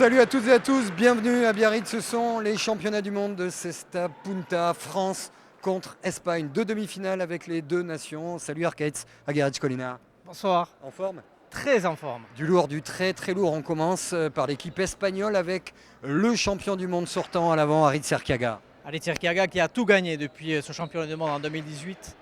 Salut à toutes et à tous, bienvenue à Biarritz. Ce sont les championnats du monde de Cesta Punta, France contre Espagne. Deux demi-finales avec les deux nations. Salut Arcaitz, Agaritz Colina. Bonsoir. En forme? Très en forme. Du lourd, du très très lourd. On commence par l'équipe espagnole avec le champion du monde sortant à l'avant, Aritz Erquiaga. Aritz Erquiaga qui a tout gagné depuis ce championnat du monde en 2018.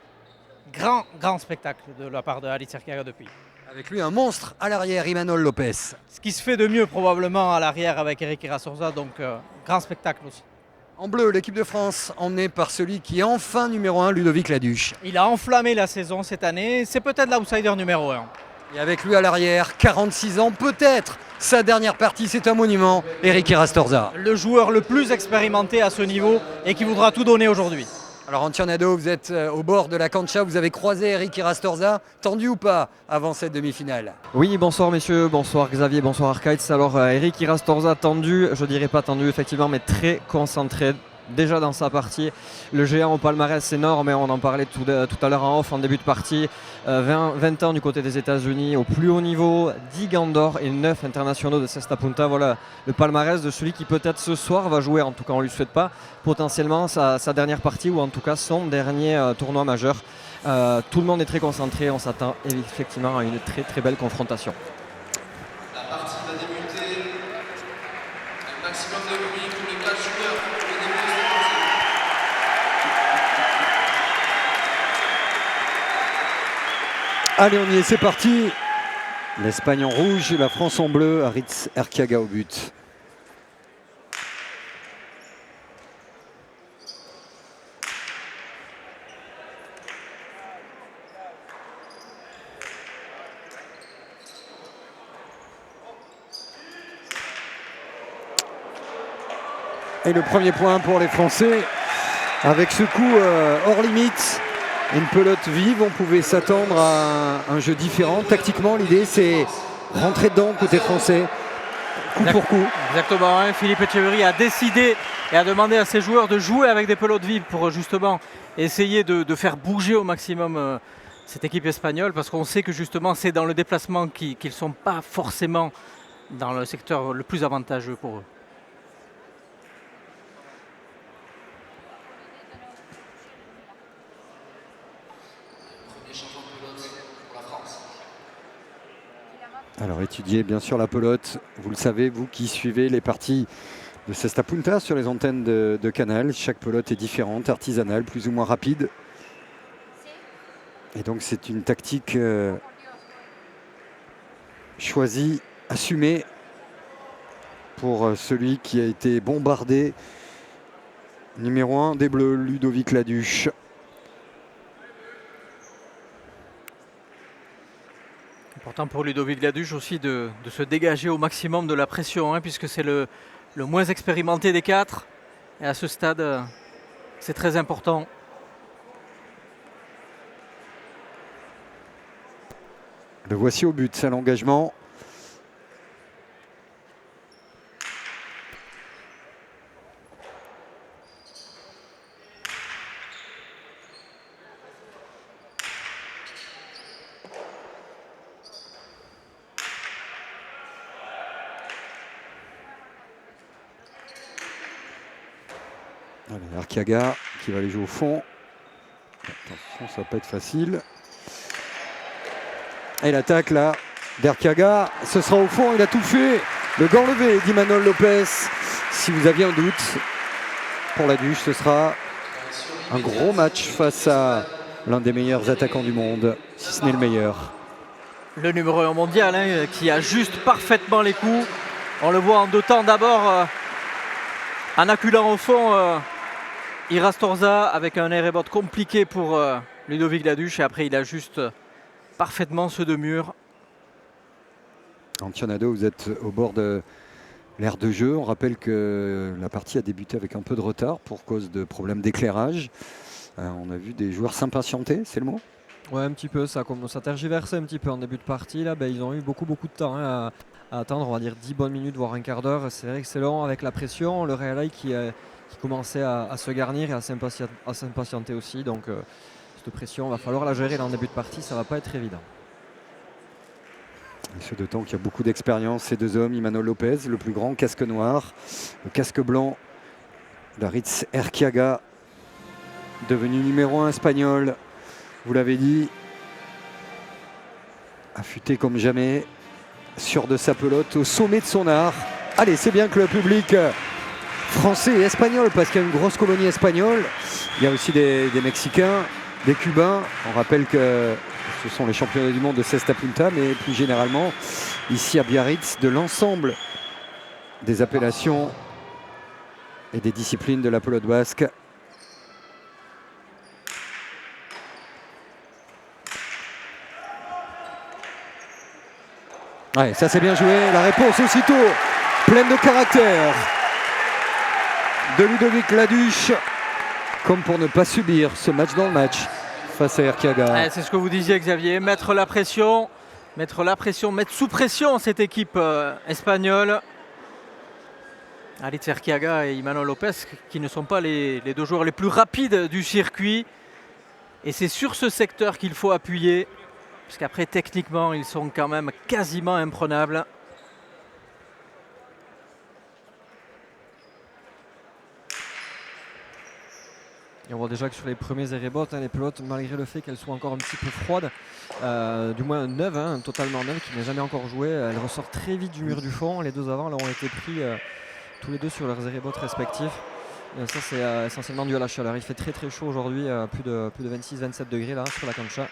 Grand spectacle de la part de Aritz Erquiaga depuis. Avec lui un monstre à l'arrière, Imanol Lopez. Ce qui se fait de mieux probablement à l'arrière avec Eric Irasorza, donc grand spectacle aussi. En bleu, l'équipe de France emmenée par celui qui est enfin numéro 1, Ludovic Laduche. Il a enflammé la saison cette année, c'est peut-être l'outsider numéro 1. Et avec lui à l'arrière, 46 ans, peut-être sa dernière partie, c'est un monument, Eric Irastorza. Le joueur le plus expérimenté à ce niveau et qui voudra tout donner aujourd'hui. Alors Antionado, vous êtes au bord de la cancha, vous avez croisé Eric Irastorza, tendu ou pas avant cette demi-finale? Oui, bonsoir messieurs, bonsoir Xavier, bonsoir Arcaitz. Alors Eric Irastorza tendu, je dirais pas tendu effectivement, mais très concentré. Déjà dans sa partie, le géant au palmarès énorme, on en parlait tout à l'heure en off en début de partie, 20 ans du côté des États-Unis au plus haut niveau, 10 gants d'or et 9 internationaux de Cesta Punta. Voilà le palmarès de celui qui peut-être ce soir va jouer, en tout cas on ne lui souhaite pas, potentiellement sa dernière partie ou en tout cas son dernier tournoi majeur. Tout le monde est très concentré, on s'attend effectivement à une très très belle confrontation. La partie va débuter. Un maximum de bruit pour les 4 joueurs. Allez, on y est, c'est parti. L'Espagne en rouge, la France en bleu, Aritz Erquiaga au but. Et le premier point pour les Français, avec ce coup hors limite. Une pelote vive, on pouvait s'attendre à un jeu différent. Tactiquement, l'idée c'est rentrer dedans côté français, coup pour coup. Exactement, hein. Philippe Etcheverry a décidé et a demandé à ses joueurs de jouer avec des pelotes vives pour justement essayer de faire bouger au maximum cette équipe espagnole, parce qu'on sait que justement c'est dans le déplacement qu'ils ne sont pas forcément dans le secteur le plus avantageux pour eux. Alors étudiez bien sûr la pelote, vous le savez, vous qui suivez les parties de Cesta Punta sur les antennes de Canal. Chaque pelote est différente, artisanale, plus ou moins rapide. Et donc c'est une tactique choisie, assumée pour celui qui a été bombardé. Numéro 1 des Bleus, Ludovic Laduche. Important pour Ludovic Laduche aussi de se dégager au maximum de la pression, hein, puisque c'est le moins expérimenté des quatre. Et à ce stade, c'est très important. Le voici au but, c'est l'engagement. Allez, Erquiaga qui va aller jouer au fond. Attention, ça va pas être facile. Et l'attaque là d'Erquiaga, ce sera au fond, il a tout fait. Le gant levé d'Imanol Lopez. Si vous aviez un doute pour Laduche, ce sera un gros match face à l'un des meilleurs attaquants du monde, si ce n'est le meilleur. Le numéro 1 mondial, hein, qui ajuste parfaitement les coups. On le voit en deux temps, d'abord en acculant au fond Irastorza avec un air et botte compliqué pour Ludovic Laduche, et après il ajuste parfaitement ceux de mur. Antionado, vous êtes au bord de l'aire de jeu. On rappelle que la partie a débuté avec un peu de retard pour cause de problèmes d'éclairage. On a vu des joueurs s'impatienter, c'est le mot? Ouais, un petit peu, ça commence à tergiverser un petit peu en début de partie. Là, ils ont eu beaucoup de temps à attendre, on va dire 10 bonnes minutes, voire un quart d'heure. C'est vrai que c'est long avec la pression, le Real qui commençait à se garnir et à s'impatienter aussi. Donc cette pression, il va falloir la gérer là en début de partie, ça ne va pas être évident. Ce d'autant qu'il y a beaucoup d'expérience, ces deux hommes. Imanol Lopez, le plus grand, casque noir. Le casque blanc, Daritz Erquiaga, devenu numéro 1 espagnol. Vous l'avez dit, affûté comme jamais, sûr de sa pelote, au sommet de son art. Allez, c'est bien que le public français et espagnol, parce qu'il y a une grosse colonie espagnole. Il y a aussi des Mexicains, des Cubains. On rappelle que ce sont les championnats du monde de Cesta Punta, mais plus généralement, ici à Biarritz, de l'ensemble des appellations et des disciplines de la pelote basque. Ouais, ça c'est bien joué. La réponse aussitôt, pleine de caractère, de Ludovic Laduche, comme pour ne pas subir ce match dans le match face à Erquiaga. Ouais, c'est ce que vous disiez, Xavier, mettre la pression, mettre sous pression cette équipe espagnole. Daritz Erquiaga et Imanol Lopez, qui ne sont pas les deux joueurs les plus rapides du circuit. Et c'est sur ce secteur qu'il faut appuyer, puisqu'après, techniquement, ils sont quand même quasiment imprenables. Et on voit déjà que sur les premiers airebots, les pelotes, malgré le fait qu'elles soient encore un petit peu froides, du moins neuves, totalement neuves, qui n'a jamais encore joué, elles ressortent très vite du mur du fond. Les deux avant là, ont été pris tous les deux sur leurs airebots respectifs. Et ça, c'est essentiellement dû à la chaleur. Il fait très très chaud aujourd'hui, plus de 26-27 degrés là sur la cancha.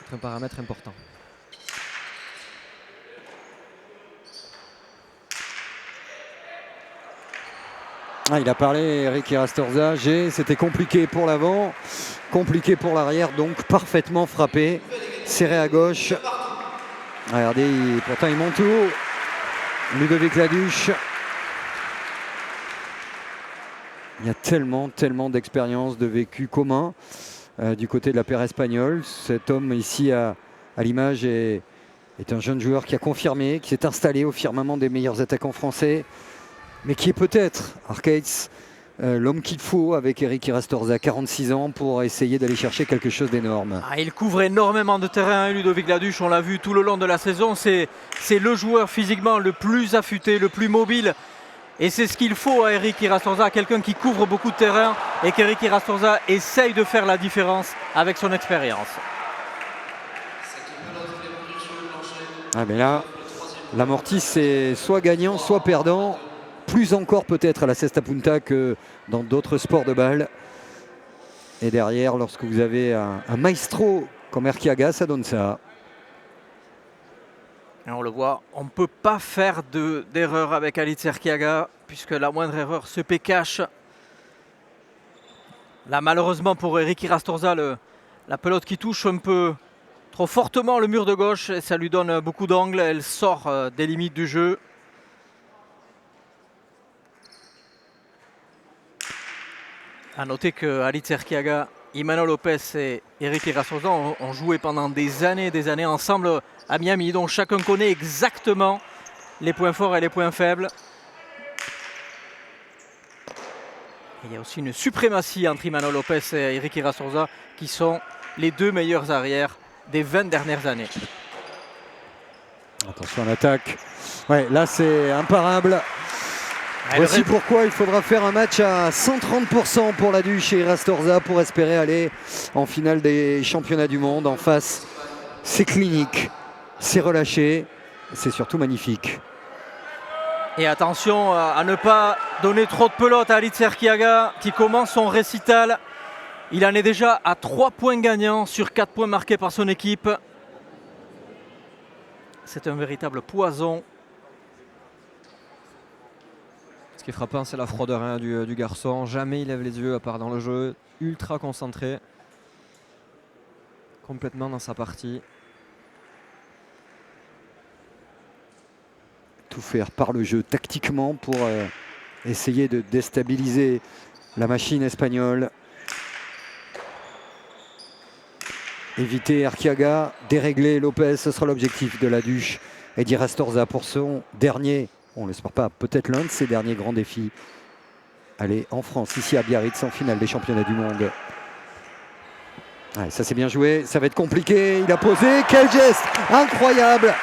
C'est un paramètre important. Ah, il a parlé, Eric Irastorza. C'était compliqué pour l'avant, compliqué pour l'arrière, donc parfaitement frappé. Serré à gauche. Regardez, pourtant il monte tout haut. Ludovic Laduche. Il y a tellement d'expérience, de vécu commun du côté de la paire espagnole. Cet homme ici à l'image est un jeune joueur qui a confirmé, qui s'est installé au firmament des meilleurs attaquants français, mais qui est peut-être, Arcades, l'homme qu'il faut avec Eric Irastorza, 46 ans, pour essayer d'aller chercher quelque chose d'énorme. Il couvre énormément de terrain, Ludovic Laduche, on l'a vu tout le long de la saison. C'est le joueur physiquement le plus affûté, le plus mobile. Et c'est ce qu'il faut à Eric Irastorza, quelqu'un qui couvre beaucoup de terrain et qu'Eric Irastorza essaye de faire la différence avec son expérience. Ah mais là, l'amorti c'est soit gagnant, soit perdant. Plus encore peut-être à la Cesta Punta que dans d'autres sports de balle. Et derrière, lorsque vous avez un maestro comme Erquiaga, ça donne ça. Et on le voit, on ne peut pas faire d'erreur avec Daritz Erquiaga, puisque la moindre erreur se paie cash. Là, malheureusement pour Eric Irastorza, la pelote qui touche un peu trop fortement le mur de gauche, et ça lui donne beaucoup d'angles, elle sort des limites du jeu. A noter que Daritz Erquiaga, Imanol Lopez et Eric Irastorza ont joué pendant des années ensemble à Miami, donc chacun connaît exactement les points forts et les points faibles. Et il y a aussi une suprématie entre Imanol Lopez et Eric Irastorza, qui sont les deux meilleurs arrières des 20 dernières années. Attention à l'attaque. Ouais, là c'est imparable. Voici pourquoi il faudra faire un match à 130% pour Laduche et Irastorza pour espérer aller en finale des championnats du monde. En face, c'est clinique, c'est relâché, c'est surtout magnifique. Et attention à ne pas donner trop de pelote à Daritz Erquiaga qui commence son récital. Il en est déjà à 3 points gagnants sur 4 points marqués par son équipe. C'est un véritable poison. Ce qui est frappant, c'est la froideur du garçon. Jamais il lève les yeux à part dans le jeu. Ultra concentré. Complètement dans sa partie. Tout faire par le jeu tactiquement pour essayer de déstabiliser la machine espagnole. Éviter Erquiaga, dérégler Lopez, ce sera l'objectif de Laduche et d'Irastorza pour son dernier, on l'espère pas, peut-être l'un de ses derniers grands défis. Allez, en France, ici à Biarritz, en finale des championnats du monde. Ouais, ça c'est bien joué, ça va être compliqué, il a posé, quel geste incroyable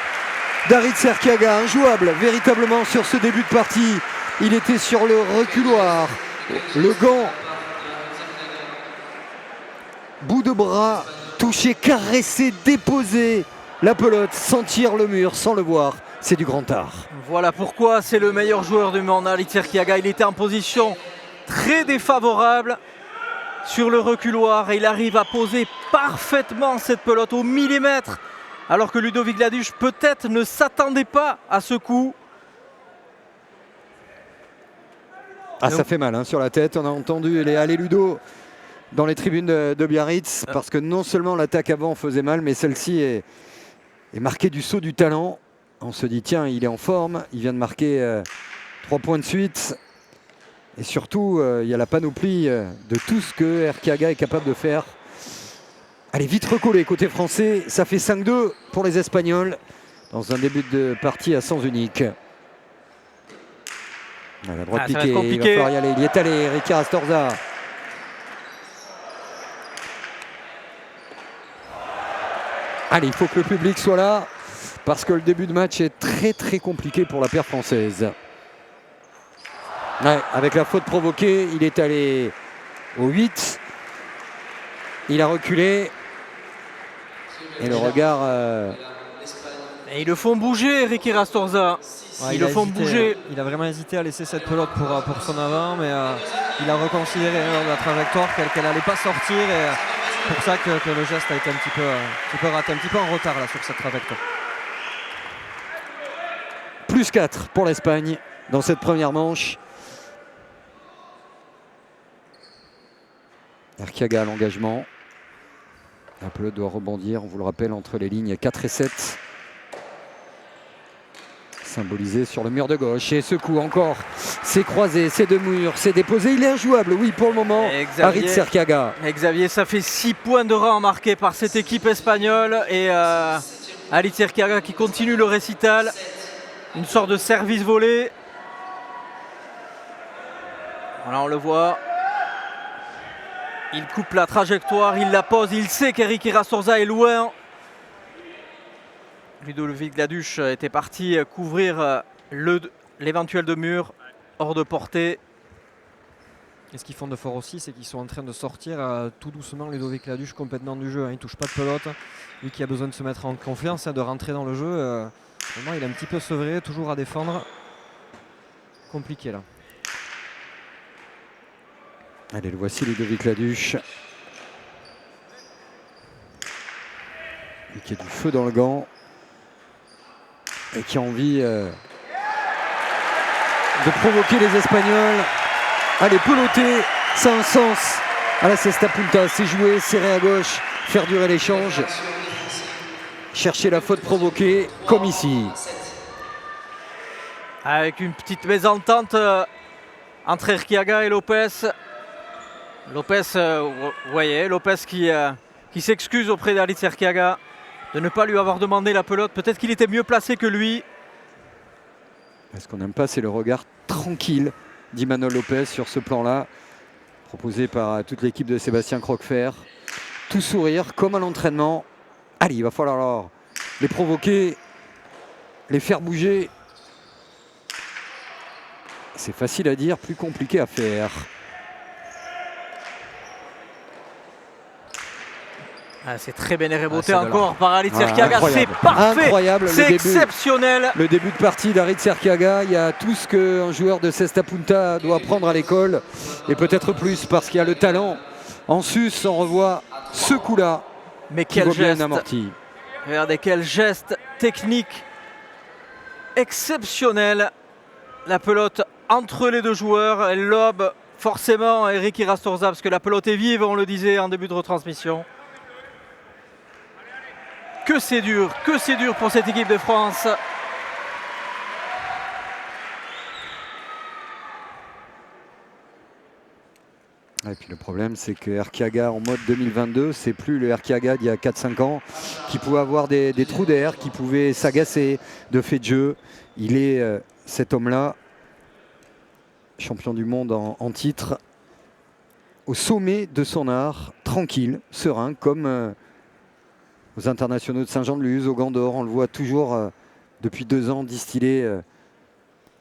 Darid Serkiaga, injouable véritablement sur ce début de partie. Il était sur le reculoir, le gant, bout de bras, touché, caressé, déposé la pelote, sentir le mur sans le voir, c'est du grand art. Voilà pourquoi c'est le meilleur joueur du monde, Darid Serkiaga. Il était en position très défavorable sur le reculoir et il arrive à poser parfaitement cette pelote au millimètre, alors que Ludovic Gladuch peut-être ne s'attendait pas à ce coup. Ah, ça fait mal hein, sur la tête, on a entendu les allez Ludo dans les tribunes de Biarritz, parce que non seulement l'attaque avant faisait mal, mais celle-ci est marquée du saut du talent. On se dit tiens, il est en forme, il vient de marquer 3 points de suite. Et surtout, il y a la panoplie de tout ce que Erkiaga est capable de faire. Allez, vite recollé côté français, ça fait 5-2 pour les Espagnols dans un début de partie à sens unique. À la droite piquée, il va falloir y aller, il y est allé, Ricky Rastorza. Allez, il faut que le public soit là, parce que le début de match est très très compliqué pour la paire française. Ouais, avec la faute provoquée, il est allé au 8. Il a reculé. Et le regard... Et ils le font bouger, Ricky Rastorza. Ouais, ils le font bouger. Il a vraiment hésité à laisser cette pelote pour son avant, mais il a reconsidéré la trajectoire qu'elle n'allait pas sortir. Et c'est pour ça que le geste a été un petit peu raté, un petit peu en retard là, sur cette trajectoire. Plus 4 pour l'Espagne dans cette première manche. Erkiaga à l'engagement. La pelote doit rebondir, on vous le rappelle, entre les lignes 4 et 7. Symbolisé sur le mur de gauche. Et ce coup encore, c'est croisé, c'est de mur, c'est déposé. Il est injouable, oui, pour le moment, Darid Serkiaga. Xavier, ça fait 6 points de rang marqués par cette équipe espagnole. Et Darid Serkiaga qui continue le récital. Une sorte de service volé. Voilà, on le voit. Il coupe la trajectoire, il la pose, il sait qu'Eric Rastorza est loin. Ludovic Gladuch était parti couvrir l'éventuel de mur hors de portée. Et ce qu'ils font de fort aussi, c'est qu'ils sont en train de sortir tout doucement Ludovic Gladuch complètement du jeu. Il ne touche pas de pelote. Lui qui a besoin de se mettre en confiance, de rentrer dans le jeu. Vraiment, il est un petit peu sevré, toujours à défendre. Compliqué là. Allez, le voici Ludovic Gladuch. Lui qui a du feu dans le gant. Et qui a envie de provoquer les Espagnols. Allez, peloter, ça a un sens. À la Cesta Punta, c'est joué, serré à gauche, faire durer l'échange. Chercher la faute provoquée, comme ici. Avec une petite mésentente entre Erkiaga et Lopez. Lopez, vous voyez, Lopez qui s'excuse auprès d'Darid Serkiaga de ne pas lui avoir demandé la pelote. Peut-être qu'il était mieux placé que lui. Ce qu'on n'aime pas, c'est le regard tranquille d'Imanol Lopez sur ce plan-là, proposé par toute l'équipe de Sébastien Croquefer. Tout sourire, comme à l'entraînement. Allez, il va falloir alors les provoquer, les faire bouger. C'est facile à dire, plus compliqué à faire. C'est très bien reboté encore par Darid Serkiaga, c'est parfait, incroyable, c'est exceptionnel. Le début de partie d'Darid Serkiaga, il y a tout ce qu'un joueur de Cesta Punta doit prendre à l'école, et peut-être plus, parce qu'il y a le talent. En sus, on revoit ce coup-là, mais quel geste amorti. Regardez quel geste technique exceptionnel. La pelote entre les deux joueurs, elle lobe forcément Eric Rastorza, parce que la pelote est vive, on le disait en début de retransmission. Que c'est dur pour cette équipe de France. Et puis le problème, c'est que Erkiaga en mode 2022, c'est plus le Erkiaga d'il y a 4-5 ans, qui pouvait avoir des trous d'air, qui pouvait s'agacer de fait de jeu. Il est cet homme-là, champion du monde en titre, au sommet de son art, tranquille, serein, comme aux internationaux de Saint-Jean-de-Luz, au Gand d'Or. On le voit toujours depuis 2 ans, distiller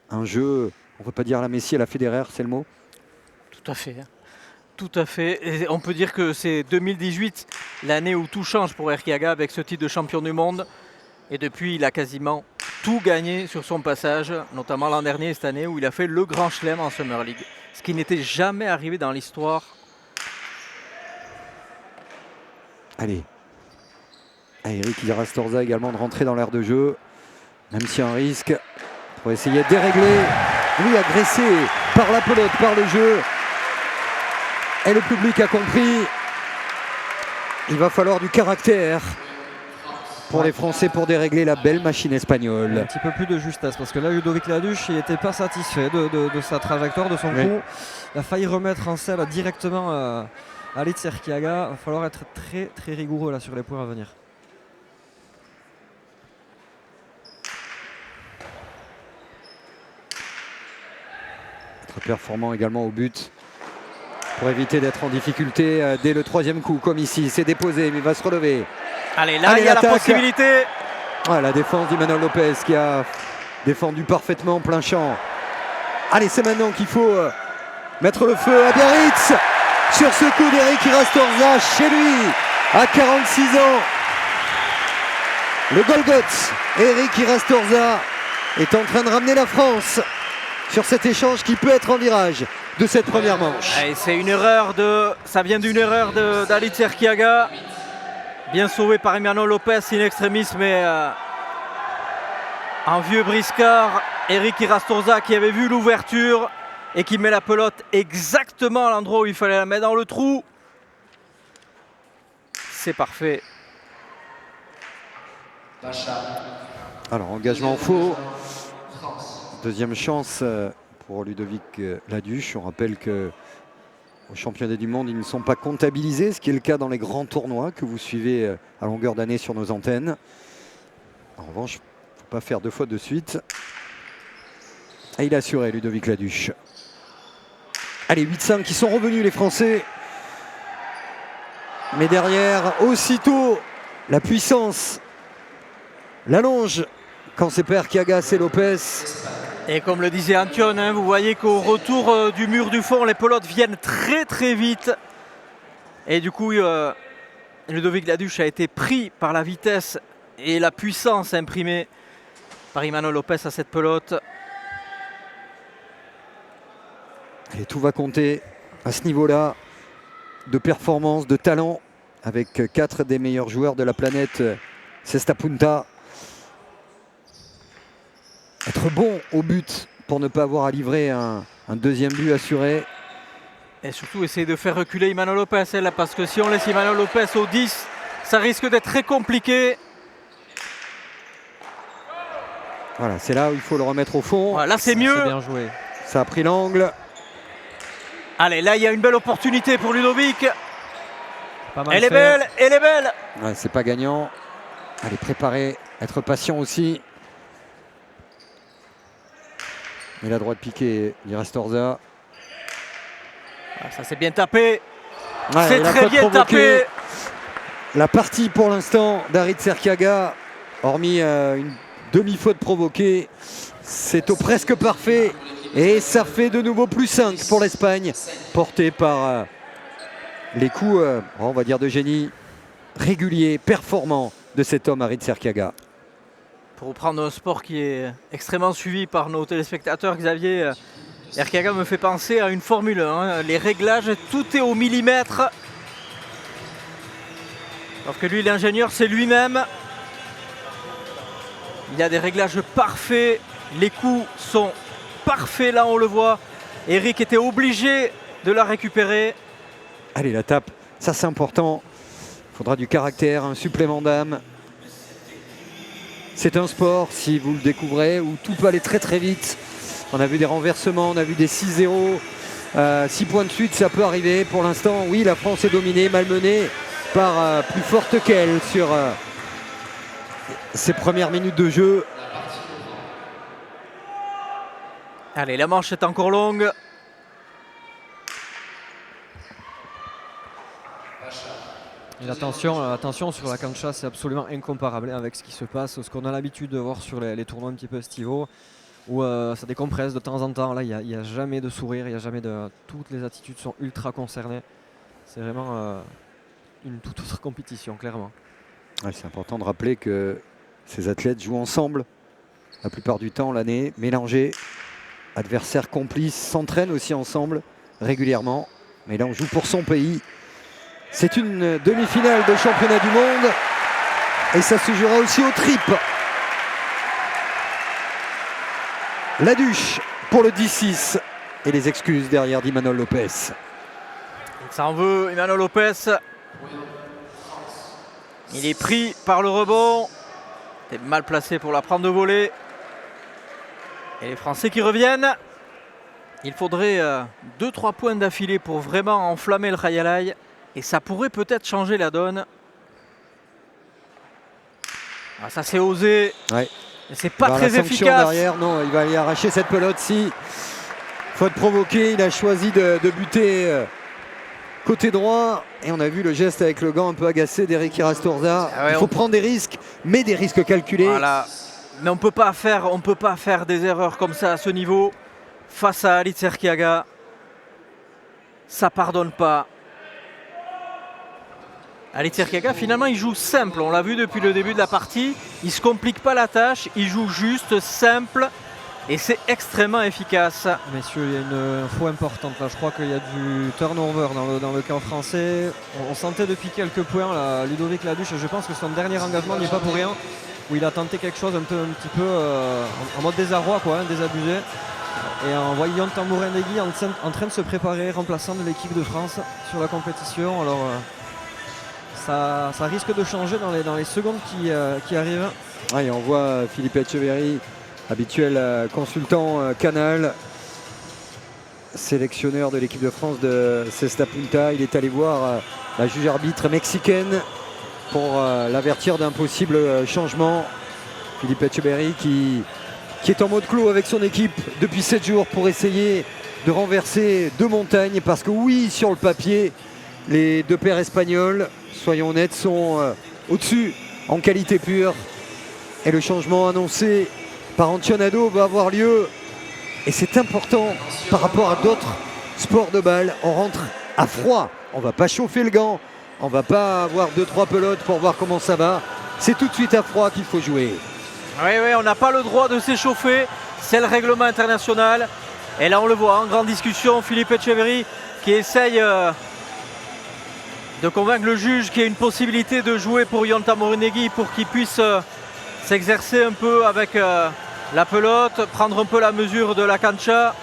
un jeu, on ne peut pas dire à la Messi, à la Federer, c'est le mot? Tout à fait. Tout à fait. Et on peut dire que c'est 2018, l'année où tout change pour Erkiaga avec ce titre de champion du monde. Et depuis, il a quasiment tout gagné sur son passage, notamment l'an dernier et cette année où il a fait le Grand Chelem en Summer League. Ce qui n'était jamais arrivé dans l'histoire. Allez. Eric Rastorza également de rentrer dans l'aire de jeu, même s'il y a un risque pour essayer de dérégler. Lui agressé par la pelote, par le jeu. Et le public a compris. Il va falloir du caractère pour les Français pour dérégler la belle machine espagnole. Un petit peu plus de justesse parce que là Ludovic Laduche n'était pas satisfait de sa trajectoire, de son coup. Il a failli remettre en selle directement Alitz Erkiaga. Il va falloir être très très rigoureux là sur les points à venir. Être performant également au but pour éviter d'être en difficulté dès le 3e coup, comme ici. C'est déposé, mais il va se relever. Allez, là, il y a la possibilité. Ah, la défense d'Imanol Lopez qui a défendu parfaitement plein champ. Allez, c'est maintenant qu'il faut mettre le feu à Biarritz sur ce coup d'Eric Rastorza chez lui à 46 ans. Le Golgoth, Eric Rastorza est en train de ramener la France sur cet échange qui peut être en virage de cette première manche. C'est une erreur ça vient d'une erreur d'Alitz Erkiaga. Bien sauvé par Imanol Lopez in extremis, mais un vieux briscard, Eric Rastorza qui avait vu l'ouverture et qui met la pelote exactement à l'endroit où il fallait la mettre, dans le trou. C'est parfait. Alors, engagement faux. Deuxième chance pour Ludovic Laduche. On rappelle que aux championnats du monde, ils ne sont pas comptabilisés, ce qui est le cas dans les grands tournois que vous suivez à longueur d'année sur nos antennes. En revanche, il ne faut pas faire 2 fois de suite. Et il a assuré Ludovic Laduche. Allez, 8-5 qui sont revenus les Français. Mais derrière, aussitôt, la puissance, la longe, quand c'est pas Erkiaga, c'est Lopez. Et comme le disait Antion, vous voyez qu'au retour du mur du fond, les pelotes viennent très très vite. Et du coup, Ludovic Laduche a été pris par la vitesse et la puissance imprimée par Imanol Lopez à cette pelote. Et tout va compter à ce niveau-là de performance, de talent, avec 4 des meilleurs joueurs de la planète, Cesta Punta. Être bon au but pour ne pas avoir à livrer un deuxième but assuré. Et surtout essayer de faire reculer Imanol Lopez là, parce que si on laisse Imanol Lopez au 10, ça risque d'être très compliqué. Voilà, c'est là où il faut le remettre au fond. Voilà, là c'est mieux. Bien joué. Ça a pris l'angle. Allez, là il y a une belle opportunité pour Ludovic. Elle est fait. belle, elle est belle. Ouais, c'est pas gagnant. Allez, préparer, être patient aussi. Il a droit de piquer Rastorza. Ça c'est bien tapé. Ouais, c'est très bien tapé. La partie pour l'instant d'Aritz Erkiaga, hormis une demi-faute provoquée, c'est au presque parfait. Et ça fait de nouveau plus 5 pour l'Espagne, porté par les coups, on va dire, de génie réguliers, performants de cet homme Aritz Erkiaga. Pour reprendre un sport qui est extrêmement suivi par nos téléspectateurs, Xavier, Erkiaga me fait penser à une Formule 1. Les réglages, tout est au millimètre. Alors que lui, l'ingénieur, c'est lui-même. Il a des réglages parfaits. Les coups sont parfaits, là on le voit. Eric était obligé de la récupérer. Allez, la tape, ça c'est important. Il faudra du caractère, un supplément d'âme. C'est un sport, si vous le découvrez, où tout peut aller très très vite. On a vu des renversements, on a vu des 6-0. 6 points de suite, ça peut arriver. Pour l'instant, oui, la France est dominée, malmenée par plus forte qu'elle sur ses premières minutes de jeu. Allez, la manche est encore longue. Et attention sur la cancha, c'est absolument incomparable avec ce qui se passe, ce qu'on a l'habitude de voir sur les tournois un petit peu estivaux, où ça décompresse de temps en temps. Là, il n'y a jamais de sourire, il n'y a jamais de... Toutes les attitudes sont ultra concernées. C'est vraiment une toute autre compétition, clairement. Ouais, c'est important de rappeler que ces athlètes jouent ensemble la plupart du temps l'année, mélangés, adversaires complices, s'entraînent aussi ensemble régulièrement. Mais là, on joue pour son pays. C'est une demi-finale de championnat du monde et ça se jouera aussi au tripes. Laduche pour le 10-6 et les excuses derrière d'Imanol Lopez. Ça en veut Imanol Lopez. Il est pris par le rebond. Il est mal placé pour la prendre de volée. Et les Français qui reviennent. Il faudrait 2-3 points d'affilée pour vraiment enflammer le Khayalay. Et ça pourrait peut-être changer la donne. Ah, ça c'est osé. Ouais. Mais c'est pas très efficace. Derrière, non, il va y arracher cette pelote. Si faute provoquée, il a choisi de buter côté droit. Et on a vu le geste avec le gant un peu agacé d'Eric Irastorza. Ah ouais, il faut prendre des risques, mais des risques calculés. Voilà. Mais on peut pas faire des erreurs comme ça à ce niveau face à Halit Serkiaga. Ça pardonne pas. Halit Serkiaga, finalement, il joue simple. On l'a vu depuis le début de la partie. Il ne se complique pas la tâche. Il joue juste simple. Et c'est extrêmement efficace. Messieurs, il y a une info importante là. Je crois qu'il y a du turnover dans le camp français. On sentait depuis quelques points là, Ludovic Laduche. Je pense que son dernier engagement n'est pas pour rien. Où il a tenté quelque chose un petit peu en mode désarroi, quoi, désabusé. Et en voyant Tambourin Degui en train de se préparer, remplaçant de l'équipe de France sur la compétition. Alors ça risque de changer dans les secondes qui arrivent. Ouais, et on voit Philippe Etcheverry, habituel consultant Canal, sélectionneur de l'équipe de France de Cesta Punta. Il est allé voir la juge arbitre mexicaine pour l'avertir d'un possible changement. Philippe Etcheverry qui est en mode clos avec son équipe depuis 7 jours pour essayer de renverser deux montagnes. Parce que oui, sur le papier, les deux paires espagnols, soyons honnêtes, sont au-dessus en qualité pure. Et le changement annoncé par Ancionado va avoir lieu. Et c'est important par rapport à d'autres sports de balle. On rentre à froid. On ne va pas chauffer le gant. On ne va pas avoir 2-3 pelotes pour voir comment ça va. C'est tout de suite à froid qu'il faut jouer. Oui, on n'a pas le droit de s'échauffer. C'est le règlement international. Et là, on le voit en grande discussion. Philippe Etcheverry qui essaye de convaincre le juge qu'il y a une possibilité de jouer pour Yon Tambourin Degui pour qu'il puisse s'exercer un peu avec la pelote, prendre un peu la mesure de la cancha.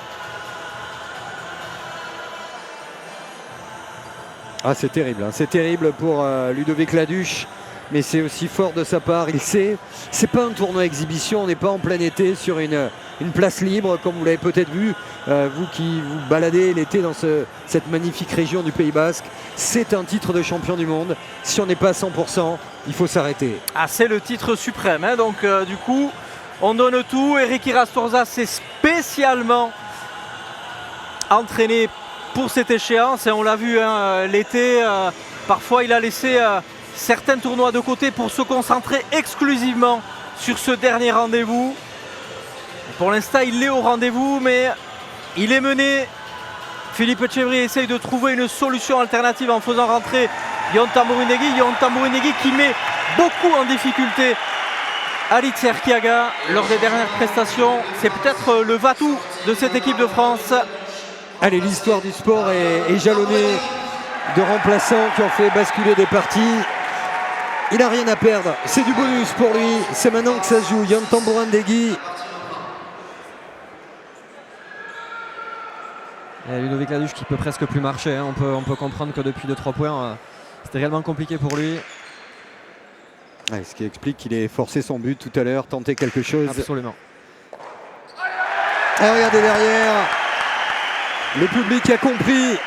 Ah, c'est terrible, hein. C'est terrible pour Ludovic Laduche, mais c'est aussi fort de sa part. Il sait, c'est pas un tournoi exhibition, on n'est pas en plein été sur une place libre, comme vous l'avez peut-être vu, vous qui vous baladez l'été dans cette magnifique région du Pays Basque. C'est un titre de champion du monde. Si on n'est pas à 100%, il faut s'arrêter. Ah, c'est le titre suprême, hein. Donc du coup, on donne tout. Eric Irastorza s'est spécialement entraîné pour cette échéance et on l'a vu l'été, parfois il a laissé certains tournois de côté pour se concentrer exclusivement sur ce dernier rendez-vous. Pour l'instant il est au rendez-vous mais il est mené. Philippe Etcheverry essaye de trouver une solution alternative en faisant rentrer Yon Tambourin Degui. Yon Tambourin Degui qui met beaucoup en difficulté Halit Serkiaga lors des dernières prestations. C'est peut-être le va-tout de cette équipe de France. Allez, l'histoire du sport est jalonnée de remplaçants qui ont fait basculer des parties. Il n'a rien à perdre. C'est du bonus pour lui. C'est maintenant que ça se joue. Yon Tambourin Degui. Et Ludovic Laduche qui peut presque plus marcher. Hein. On peut comprendre que depuis 2-3 points, c'était réellement compliqué pour lui. Ouais, ce qui explique qu'il ait forcé son but tout à l'heure, tenté quelque chose. Absolument. Et regardez derrière. Le public a compris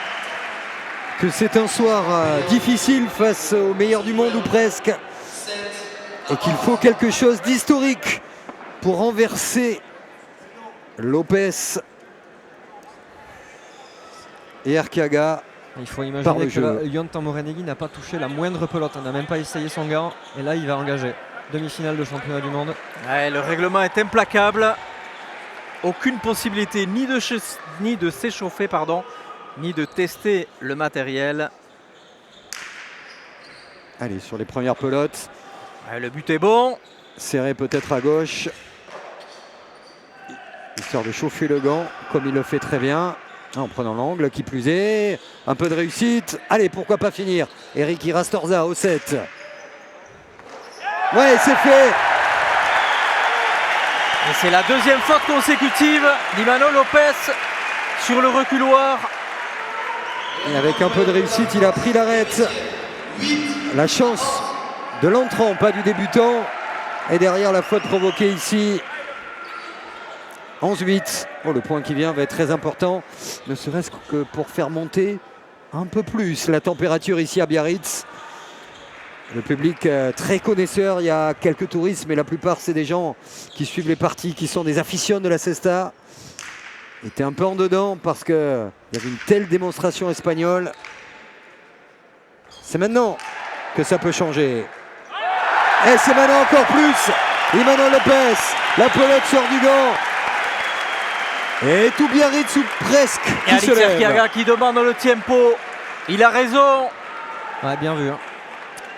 que c'est un soir difficile face aux meilleurs du monde ou presque. Et qu'il faut quelque chose d'historique pour renverser Lopez et Arkiaga. Il faut Par imaginer le que jeu. là, Yon Tamborennegui n'a pas touché la moindre pelote, il n'a même pas essayé son gant et là il va engager. Demi-finale de championnat du monde. Ouais, le règlement est implacable. Aucune possibilité ni de s'échauffer, pardon, ni de tester le matériel. Allez, sur les premières pelotes, Ouais, le but est bon. serré peut-être à gauche. Histoire de chauffer le gant, comme il le fait très bien. En prenant l'angle, qui plus est. Un peu de réussite. Allez, pourquoi pas finir. Eric Irastorza au 7. Ouais, c'est fait. Et c'est la deuxième faute consécutive d'Imanol Lopez sur le reculoir. Et avec un peu de réussite, il a pris l'arrête. La chance de l'entrant, pas du débutant. Et derrière la faute provoquée ici. 11-8. Oh, le point qui vient va être très important, ne serait-ce que pour faire monter un peu plus la température ici à Biarritz. Le public très connaisseur, il y a quelques touristes, mais la plupart c'est des gens qui suivent les parties, qui sont des aficionados de la Cesta. Était un peu en dedans parce qu'il y avait une telle démonstration espagnole. C'est maintenant que ça peut changer. Et c'est maintenant encore plus. Imanol Lopez, la pelote sort du gant. Et tout Biarritz ou presque Et qui se Alex lève. Erquiaga qui demande le tempo. Il a raison. Ouais, bien vu. Hein.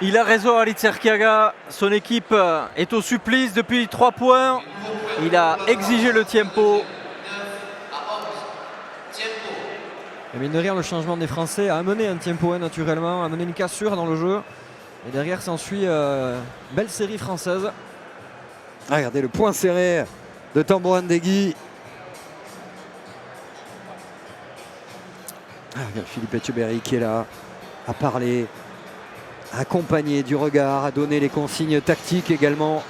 Il a raison, Alex Erquiaga. Son équipe est au supplice depuis 3 points. Il a exigé le tempo. Et mine de rien, le changement des Français a amené un tempo naturellement, a amené une cassure dans le jeu. Et derrière s'ensuit belle série française. Ah, regardez le point serré de Tamborennegui. Ah, regarde Philippe Etcheberry qui est là, à parler, à accompagner du regard, à donner les consignes tactiques également.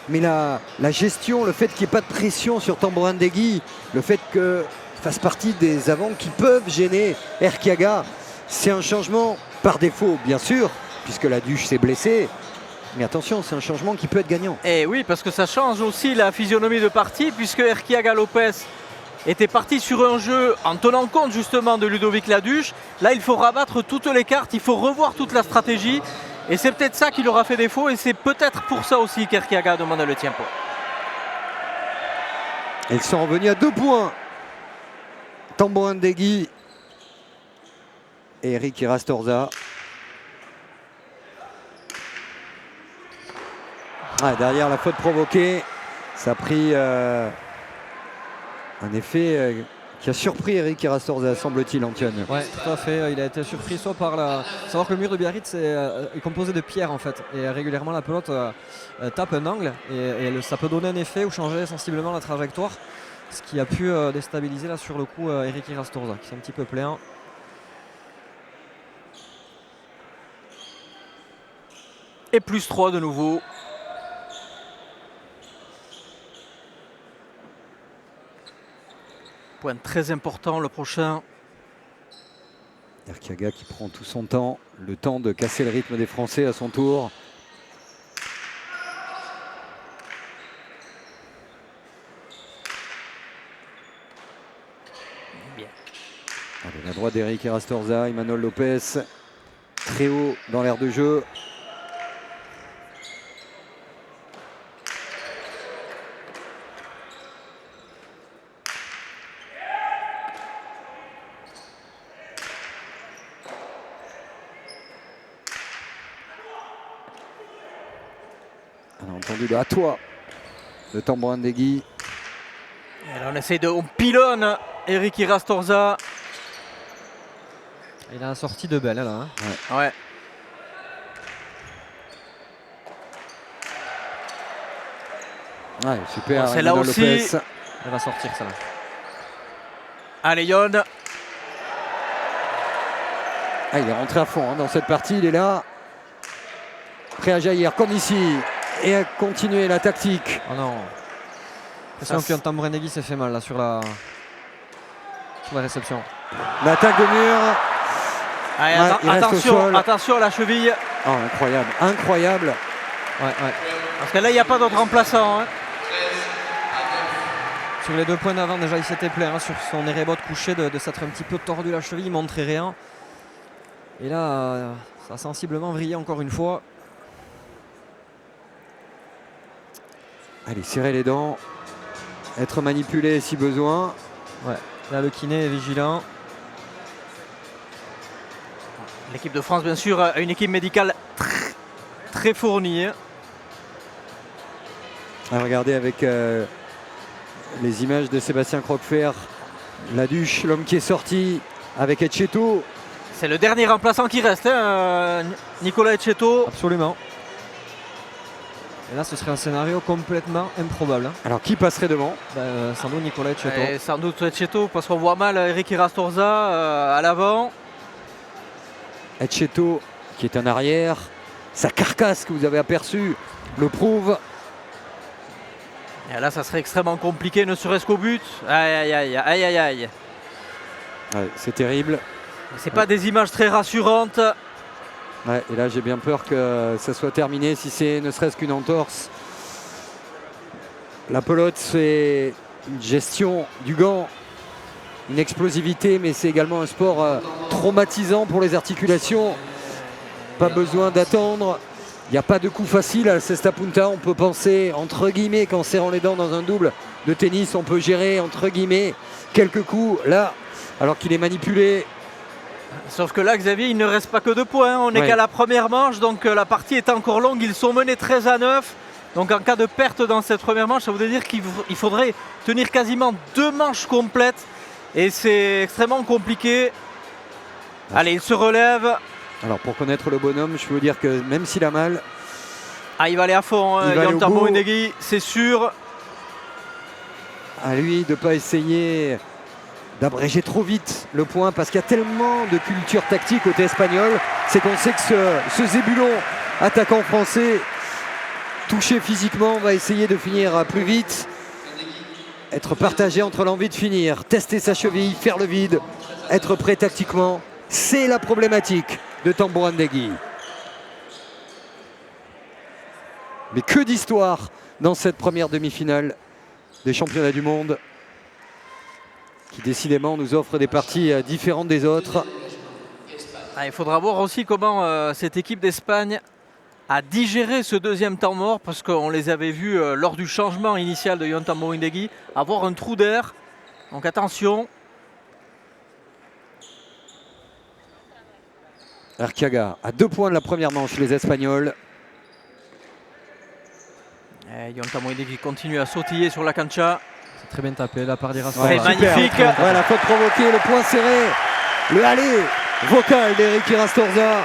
Mais la gestion, le fait qu'il n'y ait pas de pression sur Tamborennegui, le fait qu'il fasse partie des avants qui peuvent gêner Erquiaga, c'est un changement par défaut, bien sûr, puisque la Duche s'est blessée. Mais attention, c'est un changement qui peut être gagnant. Et oui, parce que ça change aussi la physionomie de partie, puisque Erquiaga Lopez était parti sur un jeu en tenant compte justement de Ludovic Laduche. Là, il faut rabattre toutes les cartes, il faut revoir toute la stratégie. Et c'est peut-être ça qui leur a fait défaut, et c'est peut-être pour ça aussi qu'Erquiaga demande le tempo. Ils sont revenus à 2 points. Tamborennegui et Eric Irastorza. Ah, derrière la faute provoquée, ça a pris un effet qui a surpris Eric Irastorza, semble-t-il, Antoine. Ouais, tout à fait. Il a été surpris soit par la. Savoir que le mur de Biarritz est composé de pierres en fait. Et régulièrement la pelote tape un angle et ça peut donner un effet ou changer sensiblement la trajectoire. Ce qui a pu déstabiliser là sur le coup Eric Irastorza qui s'est un petit peu plaint. Et plus 3 de nouveau. Point très important le prochain. Erquiaga qui prend tout son temps, le temps de casser le rythme des Français à son tour. Bien. Allez, la droite d'Eric Irastorza, Imanol Lopez, très haut dans l'aire de jeu. On a entendu le à toi de Tamborennegui. Et là, on essaie on pilonne Eric Irastorza. Il a sorti de belle là. Hein. Ouais. Ouais, super. Bon, celle-là Imanol aussi. Lopez. Elle va sortir ça. Allez, Yon. Ah, il est rentré à fond hein, dans cette partie, il est là. Prêt à jaillir comme ici. Et à continuer la tactique. Oh non. J'ai l'impression qu'un Tamborennegui s'est fait mal là sur la réception. L'attaque de mur. Allez, Ouais, il reste au attention, sol. attention à la cheville. Oh, incroyable, incroyable. Ouais. Parce que là, il n'y a pas d'autre remplaçant. Hein. Sur les 2 points d'avant, déjà, il s'était plaint sur son Erebot couché de s'être un petit peu tordu la cheville, il montrait rien. Et là, ça a sensiblement vrillé encore une fois. Allez, serrer les dents, être manipulé si besoin. Ouais, là, le kiné est vigilant. L'équipe de France, bien sûr, a une équipe médicale très fournie. Regardez avec les images de Sébastien Croquefer, Laduche, l'homme qui est sorti avec Etcheto. C'est le dernier remplaçant qui reste, Nicolas Etcheto. Absolument. Et là, ce serait un scénario complètement improbable. Alors qui passerait devant? Sans doute Nicolas Etcheto. Et sans doute Etcheto, parce qu'on voit mal Eric Irastorza à l'avant. Etcheto qui est en arrière. Sa carcasse que vous avez aperçue le prouve. Et là, ça serait extrêmement compliqué, ne serait-ce qu'au but. Aïe, aïe, aïe, aïe, aïe. Ouais, c'est terrible. C'est pas des images très rassurantes. Ouais, et là, j'ai bien peur que ça soit terminé si c'est ne serait-ce qu'une entorse. La pelote, c'est une gestion du gant, une explosivité, mais c'est également un sport traumatisant pour les articulations. Pas besoin d'attendre. Il n'y a pas de coup facile à Cesta Punta. On peut penser, entre guillemets, qu'en serrant les dents dans un double de tennis, on peut gérer, entre guillemets, quelques coups. Là, alors qu'il est manipulé. Sauf que là, Xavier, il ne reste pas que 2 points. On n'est qu'à la première manche, donc la partie est encore longue. Ils sont menés 13-9. Donc en cas de perte dans cette première manche, ça voudrait dire qu'il faudrait tenir quasiment 2 manches complètes. Et c'est extrêmement compliqué. Allez, il se relève. Alors pour connaître le bonhomme, je peux vous dire que même s'il a mal... il va aller à fond, Yonta Mouinegui, c'est sûr. À lui de ne pas essayer d'abréger trop vite le point, parce qu'il y a tellement de culture tactique côté espagnol. C'est qu'on sait que ce Zébulon, attaquant français, touché physiquement, va essayer de finir plus vite. Être partagé entre l'envie de finir, tester sa cheville, faire le vide, être prêt tactiquement. C'est la problématique de Tamborandegui. Mais que d'histoire dans cette première demi-finale des championnats du monde, qui décidément nous offre des parties différentes des autres. Il faudra voir aussi comment cette équipe d'Espagne a digéré ce deuxième temps mort, parce qu'on les avait vus lors du changement initial de Yonta Mouinegui avoir un trou d'air. Donc attention. Arquiaga à 2 points de la première manche, les Espagnols. Yonta Mouinegui continue à sautiller sur la cancha. C'est très bien tapé la part d'Irastorza. C'est magnifique. Ouais, la faute provoquée, le point serré. Le aller vocal d'Eric Irastorza,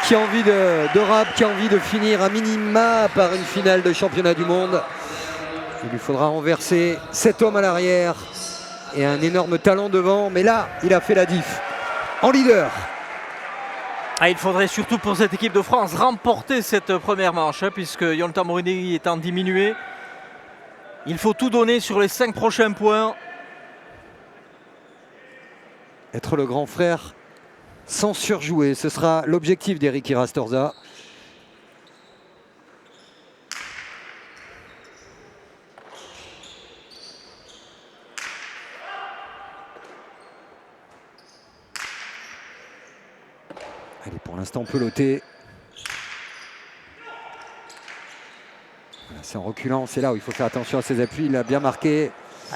qui a envie de rap, qui a envie de finir à minima par une finale de championnat du monde. Il lui faudra renverser 7 hommes à l'arrière et un énorme talent devant. Mais là, il a fait la diff en leader. Il faudrait surtout pour cette équipe de France remporter cette première manche, puisque Yonta Mouinegui est en diminué. Il faut tout donner sur les 5 prochains points. Être le grand frère sans surjouer, ce sera l'objectif d'Eric Irastorza. Allez, pour l'instant peloté. Voilà, c'est en reculant, c'est là où il faut faire attention à ses appuis. Il a bien marqué.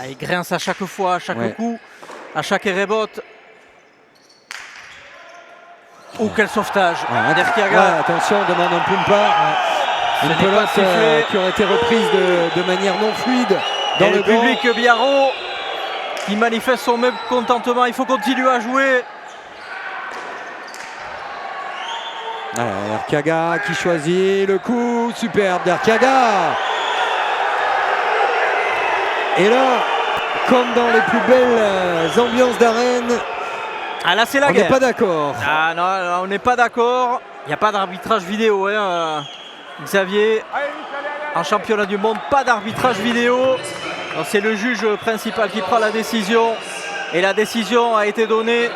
Il grince à chaque fois, à chaque coup, à chaque Erebot. Oh, quel sauvetage d'Arquiaga. Ouais, attention, on demande un Pumpa. Une pelote qui aurait été reprise de manière non fluide dans le public Biarro qui manifeste son mécontentement. Il faut continuer à jouer. Arquiaga qui choisit le coup superbe d'Arquiaga. Et là, comme dans les plus belles ambiances d'arène, là c'est la on guerre. n'est pas d'accord. Non, on n'est pas d'accord. Il n'y a pas d'arbitrage vidéo, Xavier. En championnat du monde, pas d'arbitrage vidéo. C'est le juge principal qui prend la décision. Et la décision a été donnée.